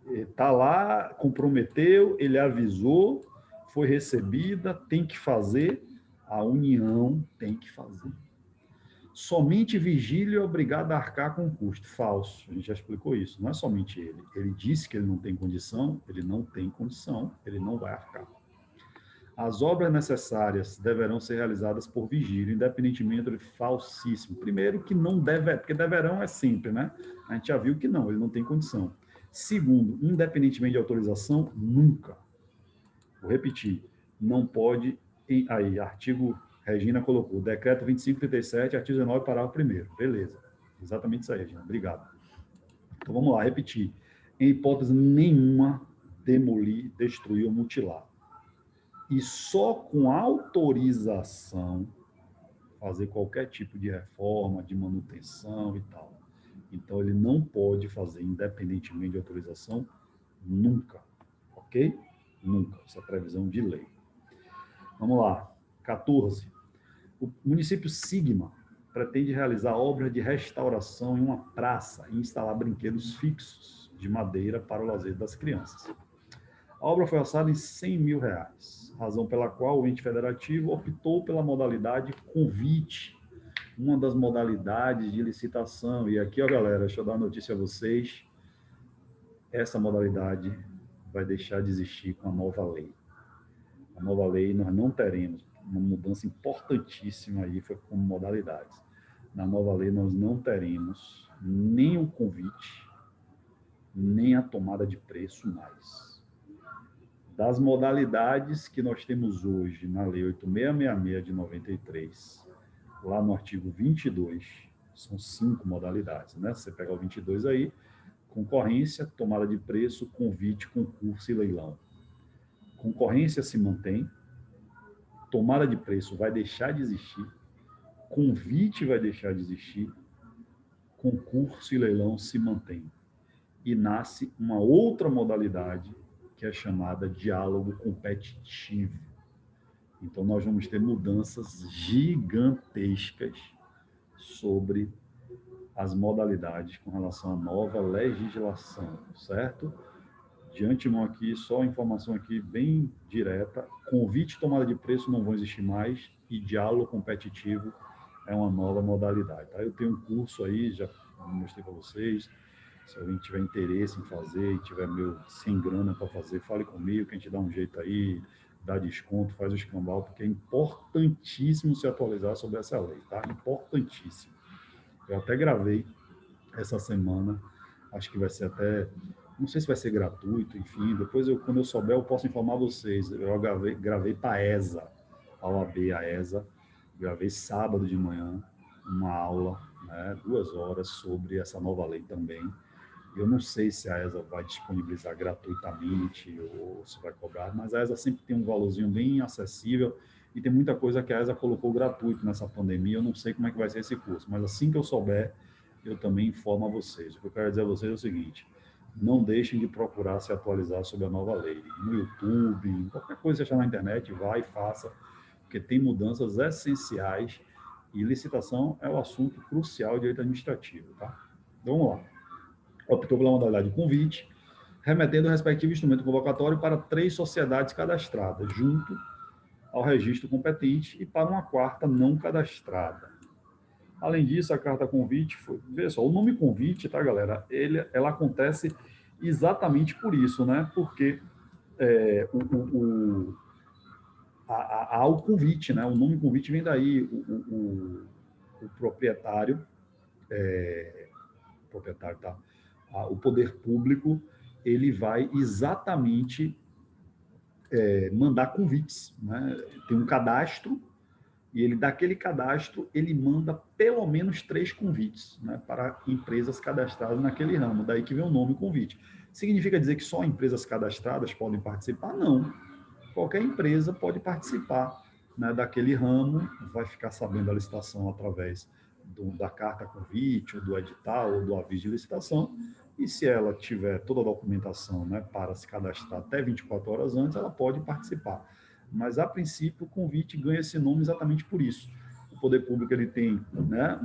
Está lá, comprometeu, ele avisou, foi recebida, tem que fazer, a União tem que fazer. Somente Vigílio é obrigado a arcar com o custo. Falso, a gente já explicou isso. Não é somente ele. Ele disse que ele não tem condição, ele não tem condição, ele não vai arcar. As obras necessárias deverão ser realizadas por Vigílio, independentemente do falsíssimo. Primeiro, que não deve, porque deverão é sempre, né? A gente já viu que não, ele não tem condição. Segundo, independentemente de autorização, nunca. Vou repetir, não pode, aí, artigo, Regina colocou, decreto 2537, artigo 19, parágrafo 1º. Beleza, exatamente isso aí, Regina, obrigado. Então, vamos lá, repetir. Em hipótese nenhuma, demolir, destruir ou mutilar. E só com autorização fazer qualquer tipo de reforma, de manutenção e tal. Então, ele não pode fazer, independentemente de autorização, nunca, ok? Nunca, essa é a previsão de lei. Vamos lá, 14. O município Sigma pretende realizar obras de restauração em uma praça e instalar brinquedos fixos de madeira para o lazer das crianças. A obra foi orçada em R$100 mil, razão pela qual o ente federativo optou pela modalidade convite, uma das modalidades de licitação. E aqui, ó, galera, deixa eu dar uma notícia a vocês, essa modalidade vai deixar de existir com a nova lei. A nova lei, nós não teremos uma mudança importantíssima aí, foi como modalidades. Na nova lei, nós não teremos nem o convite, nem a tomada de preço mais. Das modalidades que nós temos hoje na Lei 8666 de 93, lá no artigo 22, são 5 modalidades, né? Você pega o 22 aí, concorrência, tomada de preço, convite, concurso e leilão. Concorrência se mantém, tomada de preço vai deixar de existir, convite vai deixar de existir, concurso e leilão se mantém. E nasce uma outra modalidade que é chamada diálogo competitivo. Então, nós vamos ter mudanças gigantescas sobre as modalidades com relação à nova legislação, certo? De antemão aqui, só informação aqui bem direta, convite e tomada de preço não vão existir mais e diálogo competitivo é uma nova modalidade. Tá? Eu tenho um curso aí, já mostrei para vocês, se alguém tiver interesse em fazer e tiver sem grana para fazer, fale comigo, que a gente dá um jeito aí, dá desconto, faz o escambau, porque é importantíssimo se atualizar sobre essa lei, tá? Importantíssimo. Eu até gravei essa semana, acho que vai ser até, não sei se vai ser gratuito, enfim, depois quando eu souber eu posso informar vocês. Eu gravei para a ESA, a OAB, a ESA, gravei sábado de manhã uma aula, né, 2 horas sobre essa nova lei também. Eu não sei se a ESA vai disponibilizar gratuitamente ou se vai cobrar, mas a ESA sempre tem um valorzinho bem acessível e tem muita coisa que a ESA colocou gratuito nessa pandemia. Eu não sei como é que vai ser esse curso, mas assim que eu souber, eu também informo a vocês. O que eu quero dizer a vocês é o seguinte: não deixem de procurar se atualizar sobre a nova lei. No YouTube, qualquer coisa que achar na internet, vai e faça, porque tem mudanças essenciais e licitação é o assunto crucial de direito administrativo, tá? Então, vamos lá. Optou pela modalidade de convite, remetendo o respectivo instrumento convocatório para 3 sociedades cadastradas, junto ao registro competente e para uma 4ª não cadastrada. Além disso, a carta convite foi... Veja só, o nome convite, tá, galera? Ela acontece exatamente por isso, né? Porque há o convite, né? O nome convite vem daí. O proprietário, tá? O poder público, ele vai exatamente mandar convites, né? Tem um cadastro e daquele cadastro ele manda pelo menos 3 convites, né, para empresas cadastradas naquele ramo. Daí que vem o nome convite. Significa dizer que só empresas cadastradas podem participar? Não. Qualquer empresa pode participar, né, daquele ramo, vai ficar sabendo da licitação através da carta convite, ou do edital, ou do aviso de licitação, e se ela tiver toda a documentação, né, para se cadastrar até 24 horas antes, ela pode participar. Mas, a princípio, o convite ganha esse nome exatamente por isso. O poder público ele tem, né,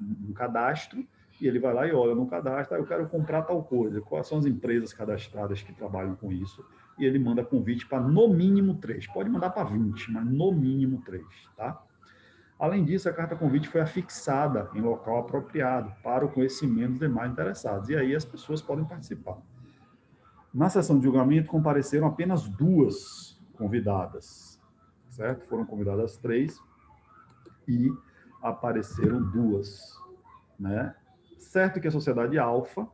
um cadastro, e ele vai lá e olha no cadastro, eu quero comprar tal coisa, quais são as empresas cadastradas que trabalham com isso, e ele manda convite para no mínimo 3, pode mandar para 20, mas no mínimo 3, tá? Além disso, a carta convite foi afixada em local apropriado para o conhecimento dos demais interessados, e aí as pessoas podem participar. Na sessão de julgamento, compareceram apenas 2 convidadas, certo? Foram convidadas 3 e apareceram 2, né? Certo que a Sociedade Alfa,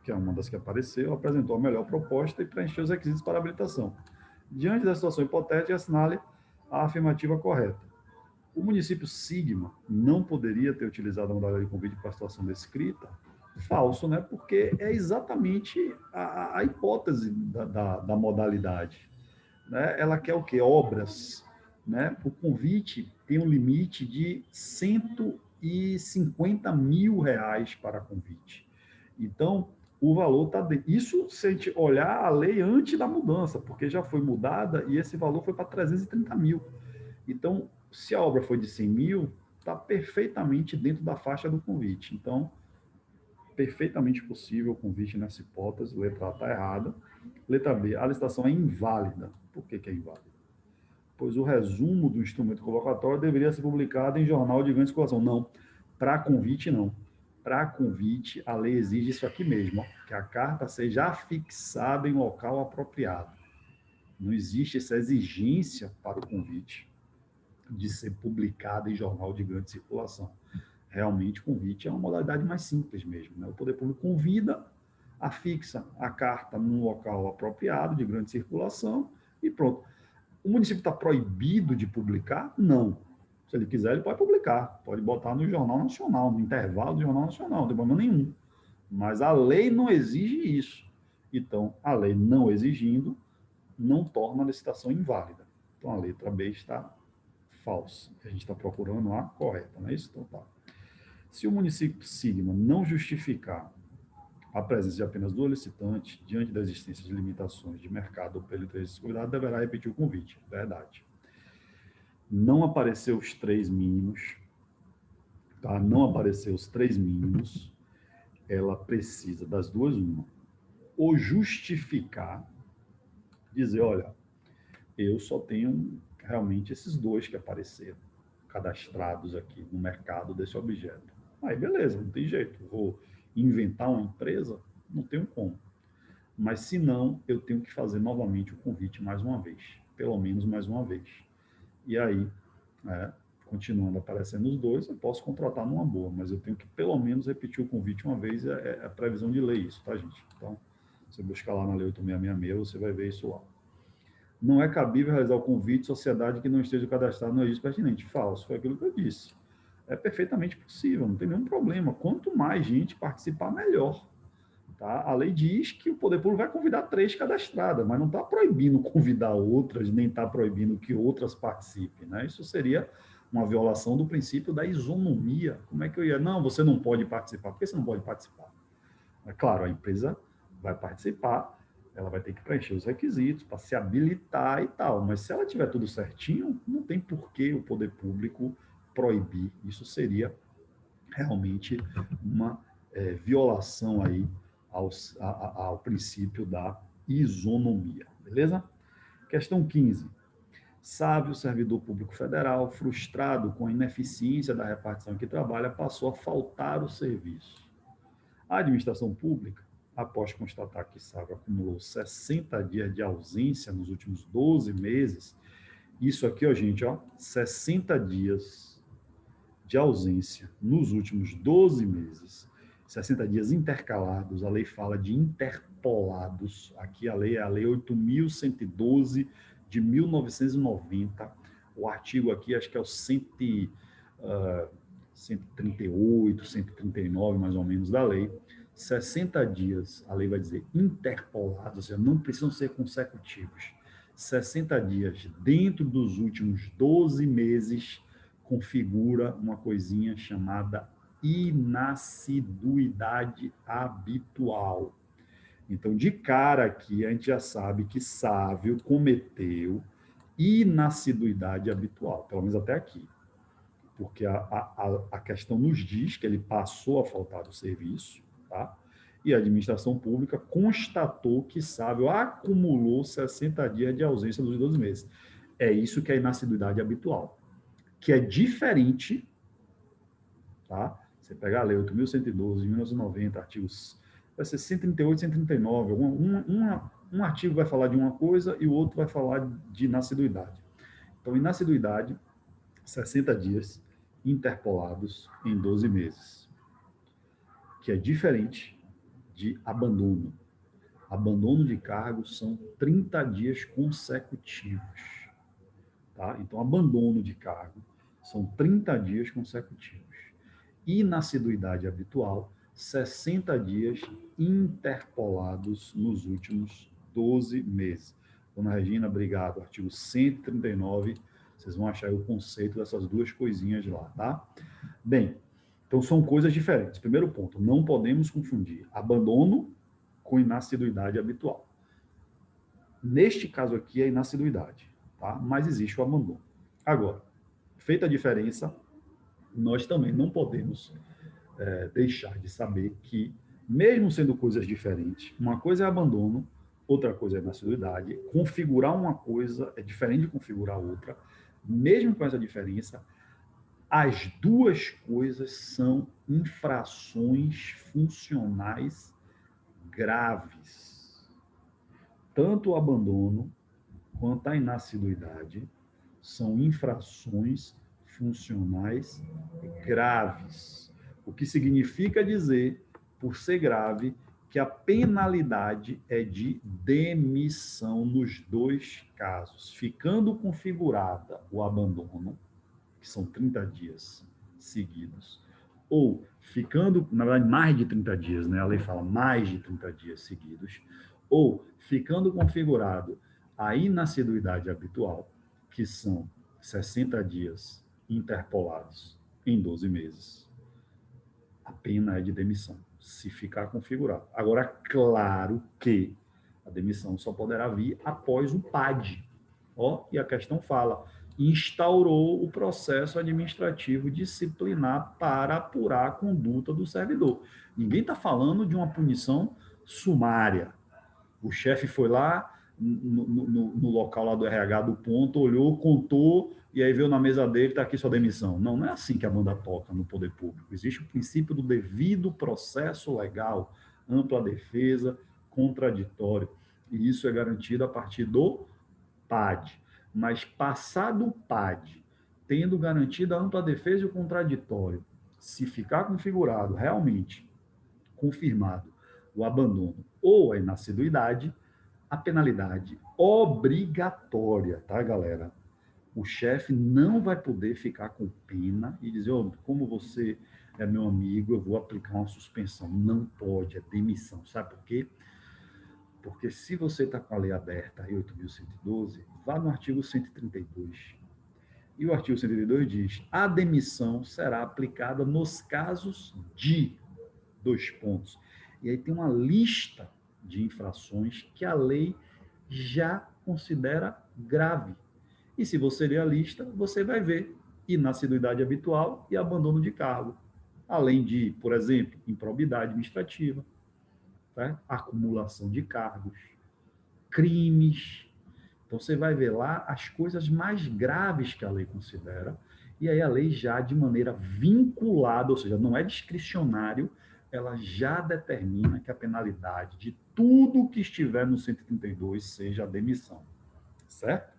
que é uma das que apareceu, apresentou a melhor proposta e preencheu os requisitos para habilitação. Diante da situação hipotética, assinale a afirmativa correta. O município Sigma não poderia ter utilizado a modalidade de convite para a situação descrita? Falso, né? Porque é exatamente a hipótese da modalidade, né? Ela quer o quê? Obras né? O convite tem um limite de R$ 150 mil para convite. Então, o valor está... Isso se a gente olhar a lei antes da mudança, porque já foi mudada e esse valor foi para 330 mil. Então, se a obra foi de 100 mil, está perfeitamente dentro da faixa do convite. Então, perfeitamente possível o convite nessa hipótese. Letra A está errada. Letra B, a licitação é inválida. Por que é inválida? Pois o resumo do instrumento convocatório deveria ser publicado em jornal de grande circulação. Não, para convite não. Para convite, a lei exige isso aqui mesmo, ó, que a carta seja afixada em local apropriado. Não existe essa exigência para o convite de ser publicada em jornal de grande circulação. Realmente, o convite é uma modalidade mais simples mesmo, né? O poder público convida, afixa a carta num local apropriado de grande circulação e pronto. O município está proibido de publicar? Não. Se ele quiser, ele pode publicar, pode botar no Jornal Nacional, no intervalo do Jornal Nacional, não tem problema nenhum. Mas a lei não exige isso. Então, a lei não exigindo, não torna a licitação inválida. Então, a letra B está falsa. A gente está procurando a correta, não é isso? Então, tá. Se o município sigma não justificar a presença de apenas 2 licitantes diante da existência de limitações de mercado ou pelo interesse de seguridade, deverá repetir o convite. Verdade. Não apareceu os 3 mínimos, tá? Não apareceu os 3 mínimos, ela precisa das duas uma. Ou justificar, dizer, olha, eu só tenho realmente esses 2 que apareceram cadastrados aqui no mercado desse objeto. Aí, beleza, não tem jeito. Vou inventar uma empresa? Não tenho como. Mas, se não, eu tenho que fazer novamente o convite mais uma vez. Pelo menos mais uma vez. E aí, continuando aparecendo os 2, eu posso contratar numa boa, mas eu tenho que pelo menos repetir o convite uma vez, é a previsão de lei isso, tá, gente? Então, você buscar lá na Lei 8666, você vai ver isso lá. Não é cabível realizar o convite sociedade que não esteja cadastrada no registro pertinente. Falso, foi aquilo que eu disse. É perfeitamente possível, não tem nenhum problema. Quanto mais gente participar, melhor. Tá? A lei diz que o poder público vai convidar 3 cadastradas, mas não está proibindo convidar outras, nem está proibindo que outras participem. Né? Isso seria uma violação do princípio da isonomia. Como é que eu ia? Não, você não pode participar. Por que você não pode participar? É claro, a empresa vai participar, ela vai ter que preencher os requisitos para se habilitar e tal, mas se ela tiver tudo certinho, não tem por que o poder público proibir. Isso seria realmente uma violação aí ao princípio da isonomia, beleza? Questão 15. Sabe o servidor público federal, frustrado com a ineficiência da repartição em que trabalha, passou a faltar o serviço. A administração pública, após constatar que Sávio acumulou 60 dias de ausência nos últimos 12 meses, isso aqui, ó, gente, ó, 60 dias de ausência nos últimos 12 meses, 60 dias intercalados, a lei fala de interpolados, aqui a lei é a Lei 8.112 de 1990, o artigo aqui acho que é o 138, 139 mais ou menos da lei, 60 dias, a lei vai dizer interpolados, ou seja, não precisam ser consecutivos, 60 dias dentro dos últimos 12 meses, configura uma coisinha chamada inassiduidade habitual. Então, de cara aqui, a gente já sabe que Sávio cometeu inassiduidade habitual, pelo menos até aqui. Porque a questão nos diz que ele passou a faltar do serviço, tá? E a administração pública constatou que Sávio acumulou 60 dias de ausência nos 12 meses. É isso que é inassiduidade habitual, que é diferente, tá? Você pegar a lei 8.112, de 1990, artigos, vai ser 138, 139, um artigo vai falar de uma coisa e o outro vai falar de inassiduidade. Então, inassiduidade, 60 dias interpolados em 12 meses, que é diferente de abandono. Abandono de cargo são 30 dias consecutivos, tá? Então, abandono de cargo são 30 dias consecutivos. Inassiduidade habitual, 60 dias interpolados nos últimos 12 meses. Dona Regina, obrigado. Artigo 139 Vocês vão achar o conceito dessas duas coisinhas lá, tá? Bem, então são coisas diferentes. Primeiro ponto, não podemos confundir abandono com inassiduidade habitual. Neste caso aqui é inassiduidade, tá? Mas existe o abandono. Agora, feita a diferença, nós também não podemos deixar de saber que, mesmo sendo coisas diferentes, uma coisa é abandono, outra coisa é inassiduidade. Configurar uma coisa é diferente de configurar outra. Mesmo com essa diferença, as duas coisas são infrações funcionais graves. Tanto o abandono quanto a inassiduidade são infrações funcionais graves. O que significa dizer, por ser grave, que a penalidade é de demissão nos dois casos. Ficando configurada o abandono, que são 30 dias seguidos, ou ficando, na verdade, mais de 30 dias, né? A lei fala mais de 30 dias seguidos, ou ficando configurado a inassiduidade habitual, que são 60 dias interpolados em 12 meses. A pena é de demissão, se ficar configurado. Agora, claro que a demissão só poderá vir após o PAD. Ó, e a questão fala, instaurou o processo administrativo disciplinar para apurar a conduta do servidor. Ninguém está falando de uma punição sumária. O chefe foi lá no local lá do RH do ponto, olhou, contou, e aí veio na mesa dele, está aqui sua demissão. Não, não é assim que a banda toca no poder público. Existe o princípio do devido processo legal, ampla defesa, contraditório. E isso é garantido a partir do PAD. Mas passado o PAD, tendo garantido a ampla defesa e o contraditório, se ficar configurado realmente, confirmado, o abandono ou a inassiduidade, a penalidade obrigatória, tá, galera? O chefe não vai poder ficar com pena e dizer, oh, como você é meu amigo, eu vou aplicar uma suspensão. Não pode, é demissão. Sabe por quê? Porque se você está com a lei aberta, aí 8.112, vá no artigo 132. E o artigo 132 diz, a demissão será aplicada nos casos de dois pontos. E aí tem uma lista de infrações que a lei já considera grave. E se você ler a lista, você vai ver inassiduidade habitual e abandono de cargo. Além de, por exemplo, improbidade administrativa, tá? Acumulação de cargos, crimes. Então você vai ver lá as coisas mais graves que a lei considera, e aí a lei já de maneira vinculada, ou seja, não é discricionário, ela já determina que a penalidade de tudo que estiver no 132 seja a demissão, certo?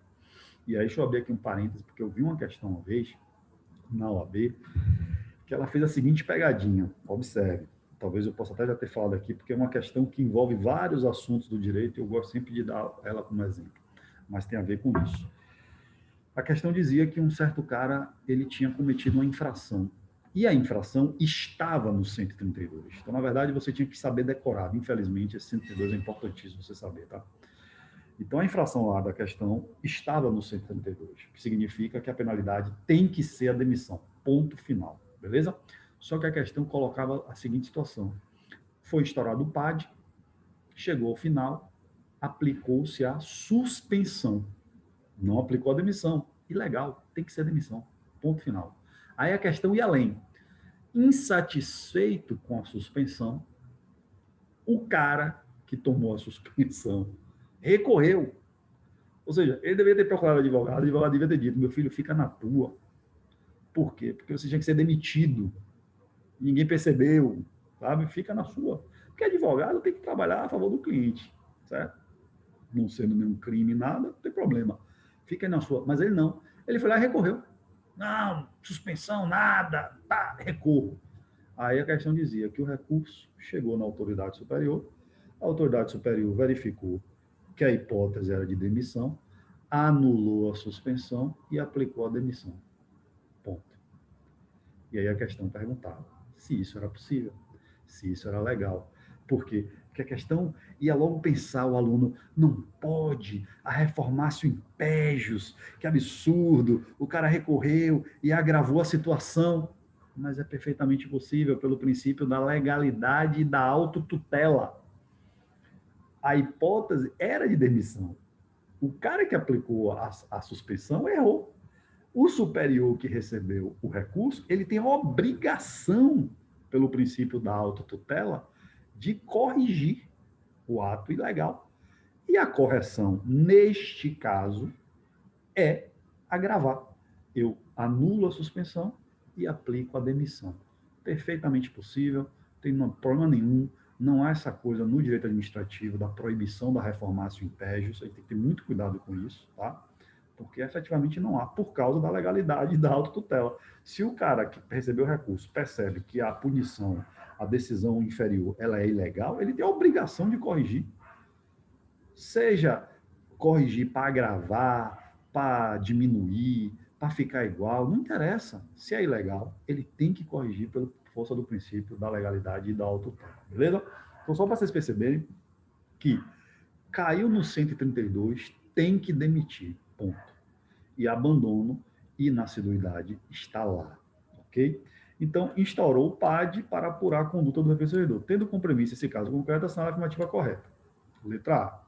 E aí deixa eu abrir aqui um parênteses, porque eu vi uma questão uma vez na OAB, que ela fez a seguinte pegadinha, observe, talvez eu possa até já ter falado aqui, porque é uma questão que envolve vários assuntos do direito, e eu gosto sempre de dar ela como exemplo, mas tem a ver com isso. A questão dizia que um certo cara, ele tinha cometido uma infração, e a infração estava no 132. Então, na verdade, você tinha que saber decorado. Infelizmente, esse 132 é importantíssimo você saber, tá? Então, a infração lá da questão estava no 132, que significa que a penalidade tem que ser a demissão. Ponto final, beleza? Só que a questão colocava a seguinte situação. Foi instaurado o PAD, chegou ao final, aplicou-se a suspensão. Não aplicou a demissão. Ilegal, tem que ser demissão. Ponto final. Aí a questão ia além. Insatisfeito com a suspensão, o cara que tomou a suspensão recorreu. Ou seja, ele deveria ter procurado o advogado devia ter dito, meu filho, fica na tua. Por quê? Porque você tinha que ser demitido. Ninguém percebeu, sabe? Fica na sua. Porque advogado tem que trabalhar a favor do cliente, certo? Não sendo nenhum crime, nada, não tem problema. Fica na sua. Mas ele não. Ele foi lá e recorreu. Não, suspensão, nada, tá, recorro. Aí a questão dizia que o recurso chegou na autoridade superior, a autoridade superior verificou que a hipótese era de demissão, anulou a suspensão e aplicou a demissão. Ponto. E aí a questão perguntava se isso era possível, se isso era legal. Porque Porque a questão ia logo pensar, o aluno, não pode, a reformácio impégios, que absurdo, o cara recorreu e agravou a situação. Mas é perfeitamente possível pelo princípio da legalidade e da autotutela. A hipótese era de demissão. O cara que aplicou a suspensão errou. O superior que recebeu o recurso, ele tem a obrigação, pelo princípio da autotutela, de corrigir o ato ilegal. E a correção, neste caso, é agravar. Eu anulo a suspensão e aplico a demissão. Perfeitamente possível, não tem problema nenhum. Não há essa coisa no direito administrativo da proibição da reformácio impégios. A gente tem que ter muito cuidado com isso, tá? Porque efetivamente não há, por causa da legalidade da autotutela. Se o cara que recebeu o recurso percebe que a punição, a decisão inferior, ela é ilegal, ele tem a obrigação de corrigir. Seja corrigir para agravar, para diminuir, para ficar igual, não interessa. Se é ilegal, ele tem que corrigir pela força do princípio da legalidade e da autotutela. Beleza? Então, só para vocês perceberem que caiu no 132, tem que demitir. Ponto. E abandono e inassiduidade está lá. Ok? Então, instaurou o PAD para apurar a conduta do recebedor, tendo como premissa esse caso concreto, a ação afirmativa correta. Letra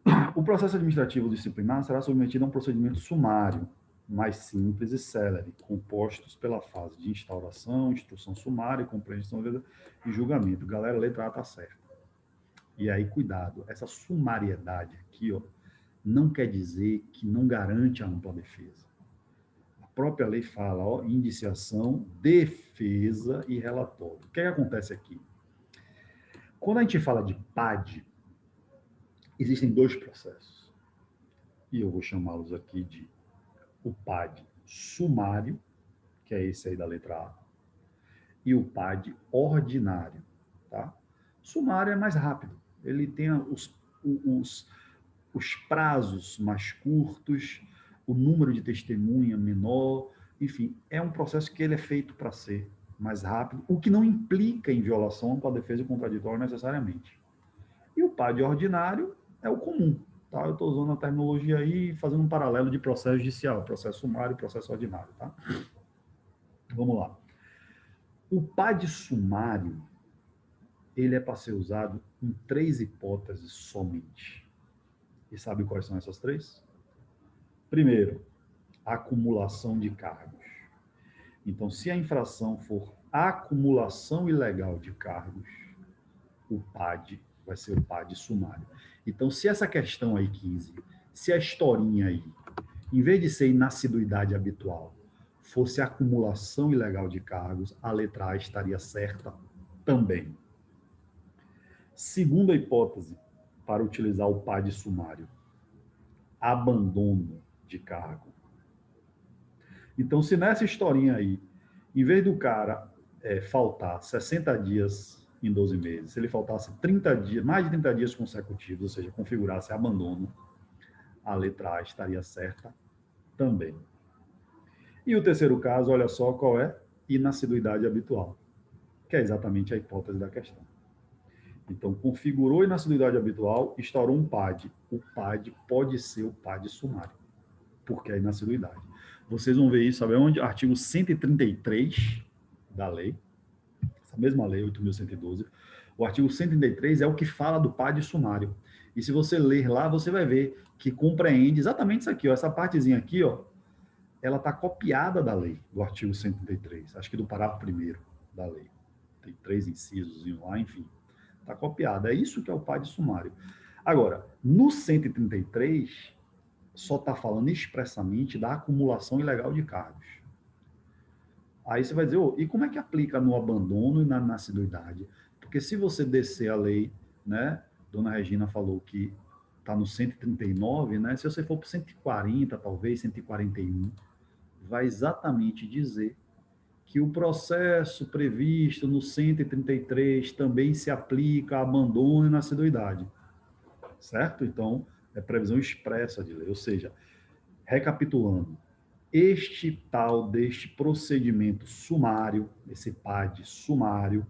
A. O processo administrativo disciplinar será submetido a um procedimento sumário, mais simples e célere, compostos pela fase de instauração, instrução sumária, compreensão e julgamento. Galera, a letra A está certa. E aí, cuidado, essa sumariedade aqui, ó, não quer dizer que não garante a ampla defesa. A própria lei fala, ó, indiciação, defesa e relatório. O que acontece aqui? Quando a gente fala de PAD, existem dois processos. E eu vou chamá-los aqui de o PAD sumário, que é esse aí da letra A, e o PAD ordinário, tá? Sumário é mais rápido. Ele tem os prazos mais curtos, o número de testemunha menor, enfim, é um processo que ele é feito para ser mais rápido, o que não implica em violação para a defesa e contraditório necessariamente. E o PAD ordinário é o comum, tá? Eu estou usando a terminologia aí, fazendo um paralelo de processo judicial, processo sumário e processo ordinário, tá? Vamos lá. O PAD sumário, ele é para ser usado em 3 hipóteses somente. E sabe quais são essas 3? Primeiro, acumulação de cargos. Então, se a infração for acumulação ilegal de cargos, o PAD vai ser o PAD sumário. Então, se essa questão aí, 15, se a historinha aí, em vez de ser inassiduidade habitual, fosse acumulação ilegal de cargos, a letra A estaria certa também. Segunda hipótese para utilizar o PAD sumário, abandono de cargo. Então, se nessa historinha aí, em vez do cara faltar 60 dias em 12 meses, se ele faltasse 30 dias, mais de 30 dias consecutivos, ou seja, configurasse abandono, a letra A estaria certa também. E o terceiro caso, olha só qual é? Inassiduidade habitual, que é exatamente a hipótese da questão. Então, configurou inassiduidade habitual, instaurou um PAD. O PAD pode ser o PAD sumário, porque é inassiduidade. Vocês vão ver isso, sabe onde? Artigo 133 da lei, essa mesma lei, 8.112. O artigo 133 é o que fala do PAD sumário. E se você ler lá, você vai ver que compreende exatamente isso aqui, ó, essa partezinha aqui, ó, ela está copiada da lei, do artigo 133, acho que do parágrafo 1º da lei. Tem 3 incisos lá, enfim. Está copiada. É isso que é o PAD sumário. Agora, no 133, só está falando expressamente da acumulação ilegal de cargos. Aí você vai dizer, oh, e como é que aplica no abandono e na inassiduidade? Porque se você descer a lei, né, Dona Regina falou que está no 139, né, se você for para 140, talvez 141, vai exatamente dizer que o processo previsto no 133 também se aplica a abandono e inassiduidade. Certo? Então, é previsão expressa de lei. Ou seja, recapitulando, deste procedimento sumário, esse PAD sumário,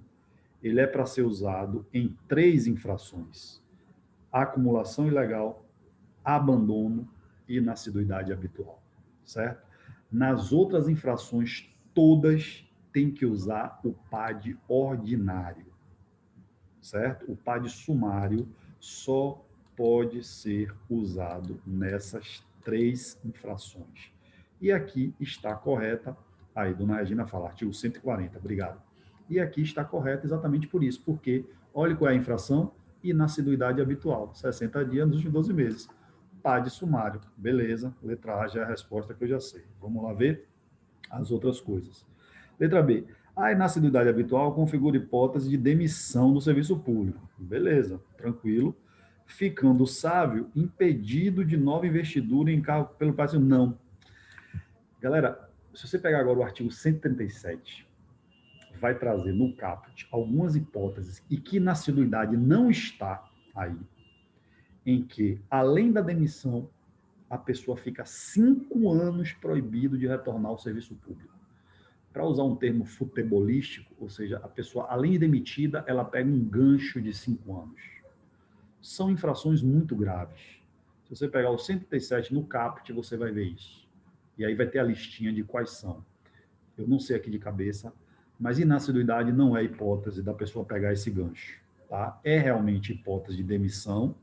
ele é para ser usado em 3 infrações: acumulação ilegal, abandono e inassiduidade habitual, certo? Nas outras infrações, todas têm que usar o PAD ordinário, certo? O PAD sumário só pode ser usado nessas 3 infrações. E aqui está correta, aí, dona Regina fala, artigo 140, obrigado. E aqui está correto exatamente por isso, porque olha qual é a infração: inassiduidade habitual, 60 dias nos últimos 12 meses. PAD sumário, beleza, letra A já é a resposta que eu já sei. Vamos lá ver as outras coisas. Letra B, a inassiduidade habitual configura hipótese de demissão do serviço público. Beleza, tranquilo. Ficando sábio, impedido de nova investidura em cargo pelo passivo. Não. Galera, se você pegar agora o artigo 137, vai trazer no caput algumas hipóteses e que inassiduidade não está aí, em que, além da demissão, a pessoa fica 5 anos proibido de retornar ao serviço público. Para usar um termo futebolístico, ou seja, a pessoa, além de demitida, ela pega um gancho de 5 anos. São infrações muito graves. Se você pegar o 137 no caput, você vai ver isso. E aí vai ter a listinha de quais são. Eu não sei aqui de cabeça, mas inassiduidade não é hipótese da pessoa pegar esse gancho. Tá? É realmente hipótese de demissão,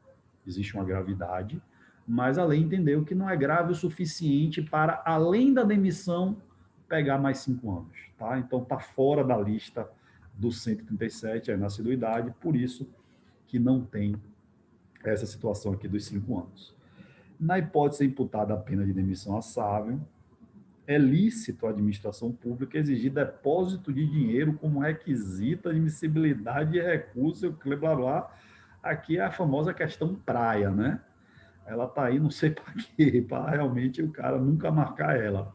existe uma gravidade, mas além entendeu que não é grave o suficiente para, além da demissão, pegar mais 5 anos. Tá? Então, está fora da lista do 137, a inassiduidade, por isso que não tem essa situação aqui dos 5 anos. Na hipótese imputada a pena de demissão assável, é lícito à administração pública exigir depósito de dinheiro como requisito, admissibilidade de recurso, blá, blá. Aqui é a famosa questão praia, né? Ela está aí, não sei para quê, para realmente o cara nunca marcar ela.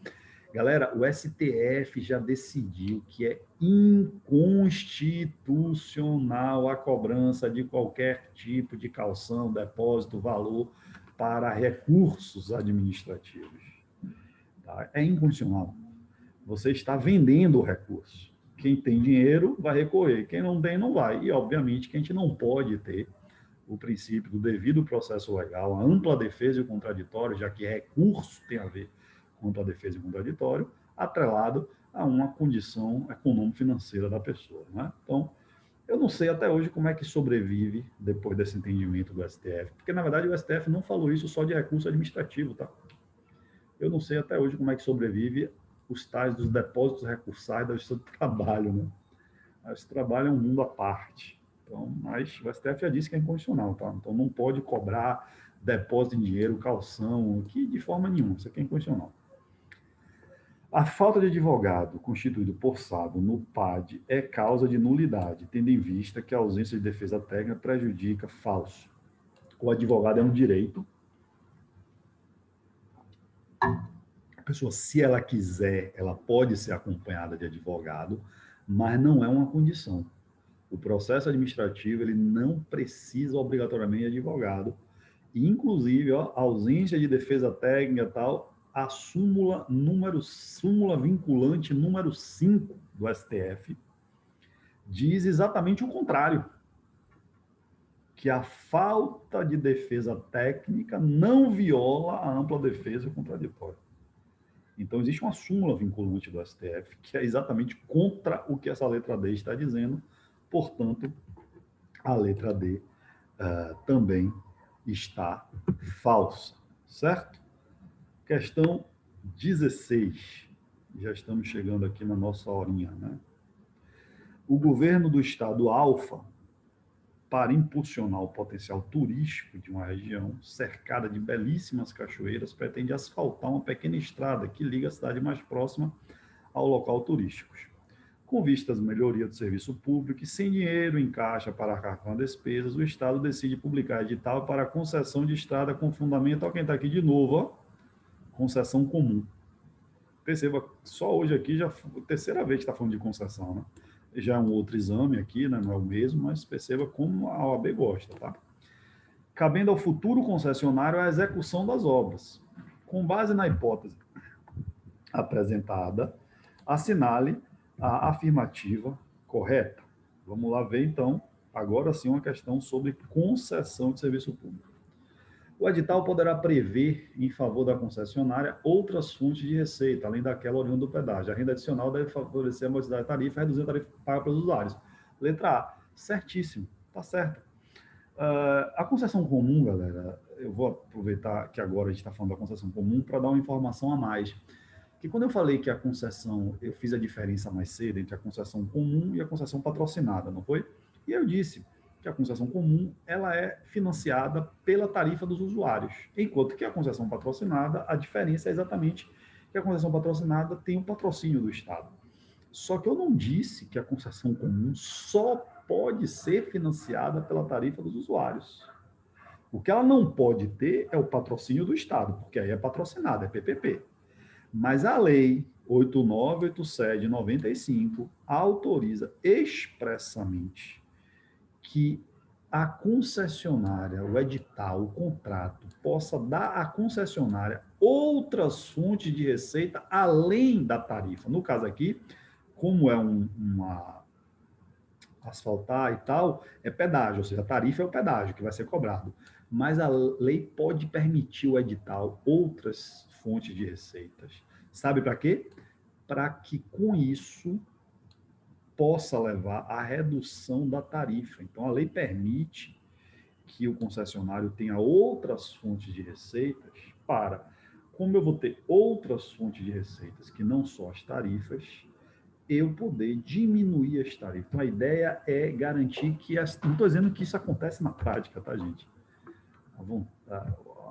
Galera, o STF já decidiu que é inconstitucional a cobrança de qualquer tipo de calção, depósito, valor para recursos administrativos. Tá? É inconstitucional. Você está vendendo o recurso. Quem tem dinheiro vai recorrer, quem não tem não vai. E, obviamente, que a gente não pode ter o princípio do devido processo legal, a ampla defesa e o contraditório, já que recurso tem a ver com ampla defesa e contraditório, atrelado a uma condição econômico-financeira da pessoa. Né? Então, eu não sei até hoje como é que sobrevive depois desse entendimento do STF, porque, na verdade, o STF não falou isso só de recurso administrativo, tá? Eu não sei até hoje como é que sobrevive os tais dos depósitos recursais da Justiça do Trabalho, né? Esse trabalho é um mundo à parte. Então, mas o STF já disse que é inconstitucional, tá? Então não pode cobrar depósito de dinheiro, calção, que de forma nenhuma, isso aqui é inconstitucional. A falta de advogado constituído por SADO no PAD é causa de nulidade, tendo em vista que a ausência de defesa técnica prejudica falso. O advogado é um direito. A pessoa, se ela quiser, ela pode ser acompanhada de advogado, mas não é uma condição. O processo administrativo, ele não precisa obrigatoriamente de advogado. E, inclusive, ó, a ausência de defesa técnica e tal, a súmula vinculante número 5 do STF diz exatamente o contrário, que a falta de defesa técnica não viola a ampla defesa e o contraditório. Então, existe uma súmula vinculante do STF que é exatamente contra o que essa letra D está dizendo. Portanto, a letra D também está falsa, certo? Questão 16. Já estamos chegando aqui na nossa horinha, né? O governo do estado Alfa, para impulsionar o potencial turístico de uma região cercada de belíssimas cachoeiras, pretende asfaltar uma pequena estrada que liga a cidade mais próxima ao local turístico. Com vistas à melhoria do serviço público e sem dinheiro em caixa para arcar com as despesas, o Estado decide publicar edital para a concessão de estrada com fundamento, olha quem está aqui de novo, ó, concessão comum. Perceba, só hoje aqui, já a terceira vez que está falando de concessão, né? Já é um outro exame aqui, né? Não é o mesmo, mas perceba como a OAB gosta, tá? Cabendo ao futuro concessionário a execução das obras. Com base na hipótese apresentada, assinale a afirmativa correta. Vamos lá ver, então, agora sim uma questão sobre concessão de serviço público. O edital poderá prever, em favor da concessionária, outras fontes de receita, além daquela oriunda do pedágio. A renda adicional deve favorecer a modicidade da tarifa, reduzindo a tarifa paga pelos usuários. Letra A, certíssimo, está certo. A concessão comum, galera, eu vou aproveitar que agora a gente está falando da concessão comum para dar uma informação a mais. Que quando eu falei que a concessão, eu fiz a diferença mais cedo entre a concessão comum e a concessão patrocinada, não foi? E eu disse que a concessão comum ela é financiada pela tarifa dos usuários, enquanto que a concessão patrocinada, a diferença é exatamente que a concessão patrocinada tem o patrocínio do Estado. Só que eu não disse que a concessão comum só pode ser financiada pela tarifa dos usuários. O que ela não pode ter é o patrocínio do Estado, porque aí é patrocinada, é PPP. Mas a lei 8987 de 95 autoriza expressamente que a concessionária, o edital, o contrato, possa dar à concessionária outras fontes de receita além da tarifa. No caso aqui, como é uma asfaltar e tal, é pedágio, ou seja, a tarifa é o pedágio que vai ser cobrado. Mas a lei pode permitir o edital outras fontes de receitas. Sabe para quê? Para que com isso possa levar à redução da tarifa. Então, a lei permite que o concessionário tenha outras fontes de receitas para, como eu vou ter outras fontes de receitas que não só as tarifas, eu poder diminuir as tarifas. Então, a ideia é garantir que... Não estou dizendo que isso acontece na prática, tá, gente?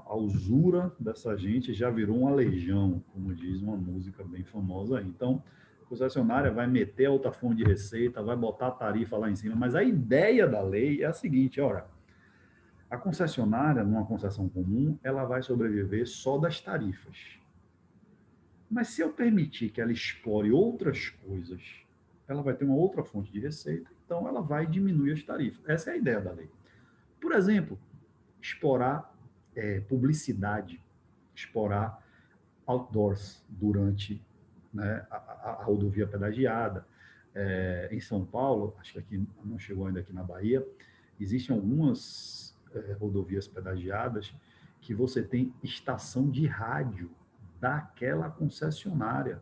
A usura dessa gente já virou uma legião, como diz uma música bem famosa aí. Então, a concessionária vai meter outra fonte de receita, vai botar a tarifa lá em cima, mas a ideia da lei é a seguinte, olha, a concessionária, numa concessão comum, ela vai sobreviver só das tarifas. Mas se eu permitir que ela explore outras coisas, ela vai ter uma outra fonte de receita, então ela vai diminuir as tarifas. Essa é a ideia da lei. Por exemplo, explorar publicidade, explorar outdoors durante, né, a rodovia pedagiada. Em São Paulo, acho que aqui não chegou ainda aqui na Bahia, existem algumas rodovias pedagiadas que você tem estação de rádio daquela concessionária,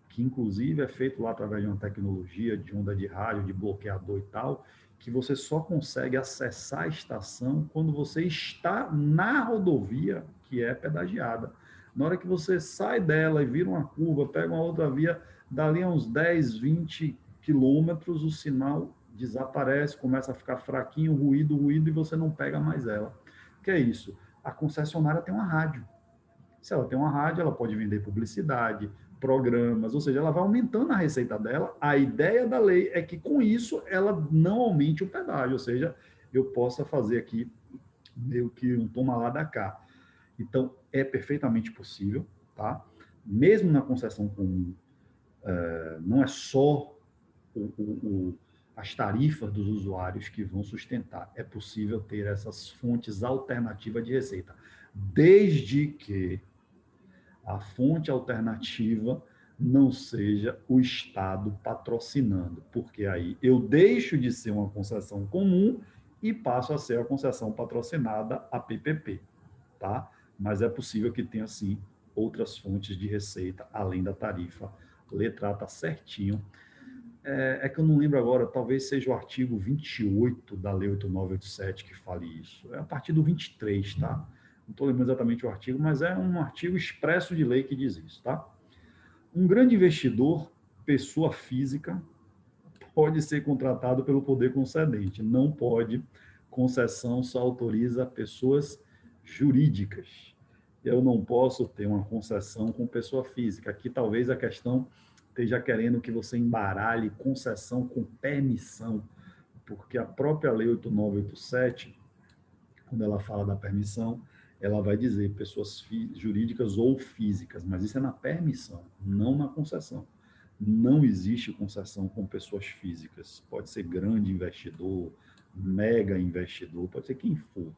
que inclusive é feito lá através de uma tecnologia de onda de rádio, de bloqueador e tal, que você só consegue acessar a estação quando você está na rodovia que é pedagiada. Na hora que você sai dela e vira uma curva, pega uma outra via, dali a uns 10, 20 quilômetros, o sinal desaparece, começa a ficar fraquinho, ruído, e você não pega mais ela. O que é isso? A concessionária tem uma rádio. Se ela tem uma rádio, ela pode vender publicidade, programas, ou seja, ela vai aumentando a receita dela. A ideia da lei é que, com isso, ela não aumente o pedágio, ou seja, eu possa fazer aqui meio que um toma lá da cá. Então, é perfeitamente possível, tá? Mesmo na concessão comum, não é só as tarifas dos usuários que vão sustentar. É possível ter essas fontes alternativas de receita, desde que a fonte alternativa não seja o Estado patrocinando, porque aí eu deixo de ser uma concessão comum e passo a ser a concessão patrocinada, a PPP, tá? Mas é possível que tenha, sim, outras fontes de receita, além da tarifa. Letra A está certinho. É que eu não lembro agora, talvez seja o artigo 28 da Lei 8987 que fale isso. É a partir do 23, tá? Não estou lembrando exatamente o artigo, mas é um artigo expresso de lei que diz isso, tá? Um grande investidor, pessoa física, pode ser contratado pelo poder concedente. Não pode. Concessão só autoriza pessoas jurídicas. Eu não posso ter uma concessão com pessoa física. Aqui talvez a questão esteja querendo que você embaralhe concessão com permissão, porque a própria Lei 8987, quando ela fala da permissão, ela vai dizer pessoas jurídicas ou físicas, mas isso é na permissão, não na concessão. Não existe concessão com pessoas físicas. Pode ser grande investidor, mega investidor, pode ser quem for.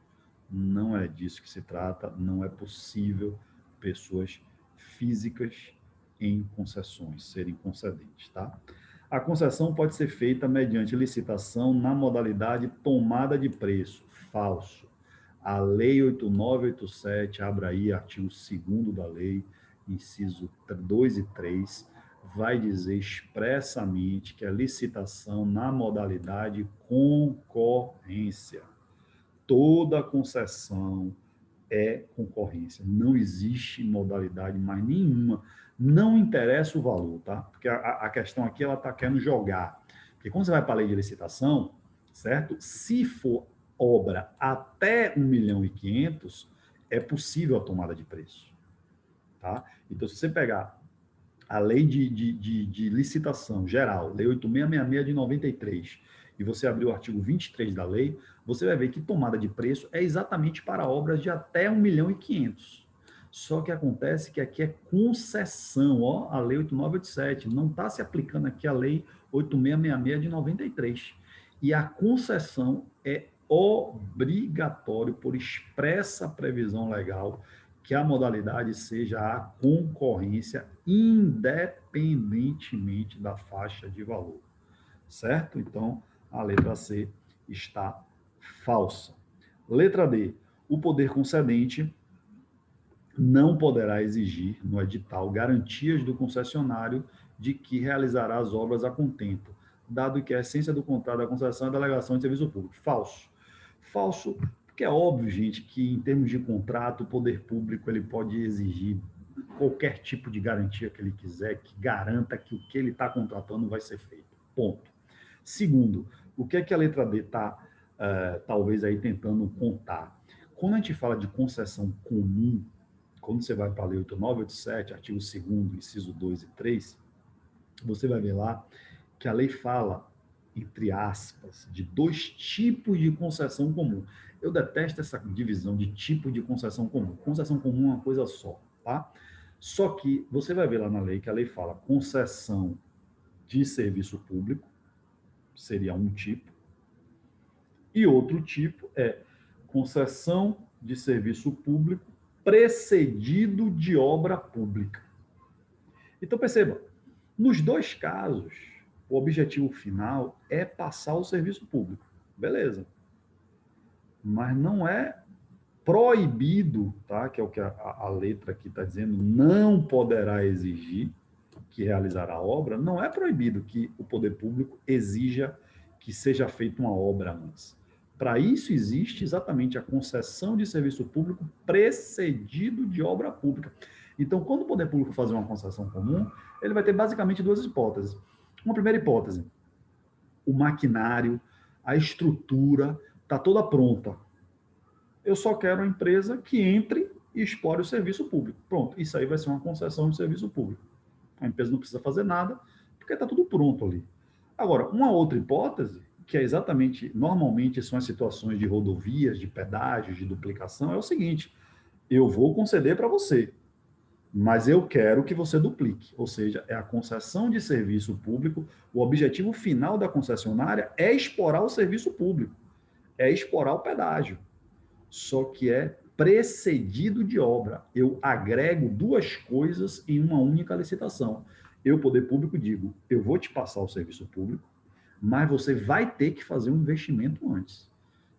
Não é disso que se trata, não é possível pessoas físicas em concessões serem concedentes, tá? A concessão pode ser feita mediante licitação na modalidade tomada de preço. Falso. A Lei 8987, abre aí, artigo 2º da lei, inciso 2 e 3, vai dizer expressamente que a licitação na modalidade concorrência. Toda concessão é concorrência. Não existe modalidade mais nenhuma. Não interessa o valor, tá? Porque a questão aqui, ela está querendo jogar. Porque quando você vai para a lei de licitação, certo? Se for obra até 1.500.000, é possível a tomada de preço, tá? Então, se você pegar a lei de licitação geral, lei 8666 de 93, e você abrir o artigo 23 da lei, você vai ver que tomada de preço é exatamente para obras de até 1.500.000. Só que acontece que aqui é concessão, ó, a lei 8987, não está se aplicando aqui a lei 8666 de 93. E a concessão é obrigatório, por expressa previsão legal, que a modalidade seja a concorrência, independentemente da faixa de valor. Certo? Então, a letra C está falsa. Letra D. O poder concedente não poderá exigir no edital garantias do concessionário de que realizará as obras a contento, dado que a essência do contrato da concessão é a delegação de serviço público. Falso. Falso, porque é óbvio, gente, que em termos de contrato, o poder público ele pode exigir qualquer tipo de garantia que ele quiser, que garanta que o que ele está contratando vai ser feito. Ponto. Segundo, o que é que a letra D está, talvez, aí tentando contar? Quando a gente fala de concessão comum, quando você vai para a lei 8987, artigo 2º, inciso 2 e 3, você vai ver lá que a lei fala, entre aspas, de 2 tipos de concessão comum. Eu detesto essa divisão de tipo de concessão comum. Concessão comum é uma coisa só, tá? Só que você vai ver lá na lei que a lei fala concessão de serviço público, seria um tipo, e outro tipo é concessão de serviço público precedido de obra pública. Então, perceba, nos 2 casos, o objetivo final é passar o serviço público. Beleza. Mas não é proibido, tá? Que é o que a letra aqui está dizendo, não poderá exigir que realizará a obra, não é proibido que o poder público exija que seja feita uma obra antes. Para isso existe exatamente a concessão de serviço público precedido de obra pública. Então, quando o poder público fazer uma concessão comum, ele vai ter basicamente 2 hipóteses. Uma primeira hipótese, o maquinário, a estrutura está toda pronta. Eu só quero uma empresa que entre e explore o serviço público. Pronto, isso aí vai ser uma concessão de serviço público. A empresa não precisa fazer nada, porque está tudo pronto ali. Agora, uma outra hipótese, que é exatamente, normalmente são as situações de rodovias, de pedágios, de duplicação, é o seguinte: eu vou conceder para você, mas eu quero que você duplique. Ou seja, é a concessão de serviço público, o objetivo final da concessionária é explorar o serviço público, é explorar o pedágio. Só que é precedido de obra. Eu agrego 2 coisas em uma única licitação. Eu, poder público, digo, eu vou te passar o serviço público, mas você vai ter que fazer um investimento antes.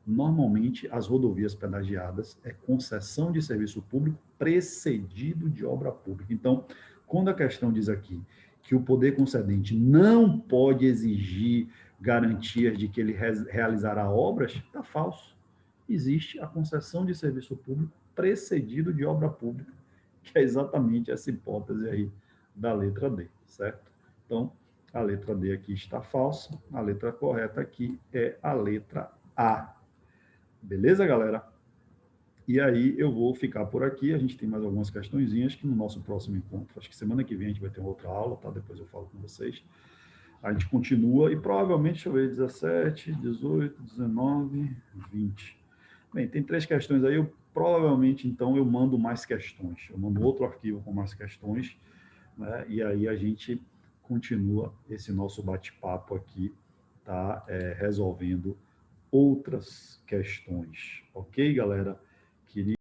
Normalmente, as rodovias pedagiadas é concessão de serviço público precedido de obra pública. Então, quando a questão diz aqui que o poder concedente não pode exigir garantias de que ele realizará obras, está falso. Existe a concessão de serviço público precedido de obra pública, que é exatamente essa hipótese aí da letra D, certo? Então, a letra D aqui está falsa, a letra correta aqui é a letra A. Beleza, galera? E aí eu vou ficar por aqui, a gente tem mais algumas questõezinhas que no nosso próximo encontro, acho que semana que vem a gente vai ter uma outra aula, tá? Depois eu falo com vocês. A gente continua e provavelmente, deixa eu ver, 17, 18, 19, 20. Bem, tem 3 questões aí, eu provavelmente, então, eu mando mais questões. Eu mando outro arquivo com mais questões, né? E aí a gente continua esse nosso bate-papo aqui, tá? Resolvendo outras questões. Ok, galera? Queria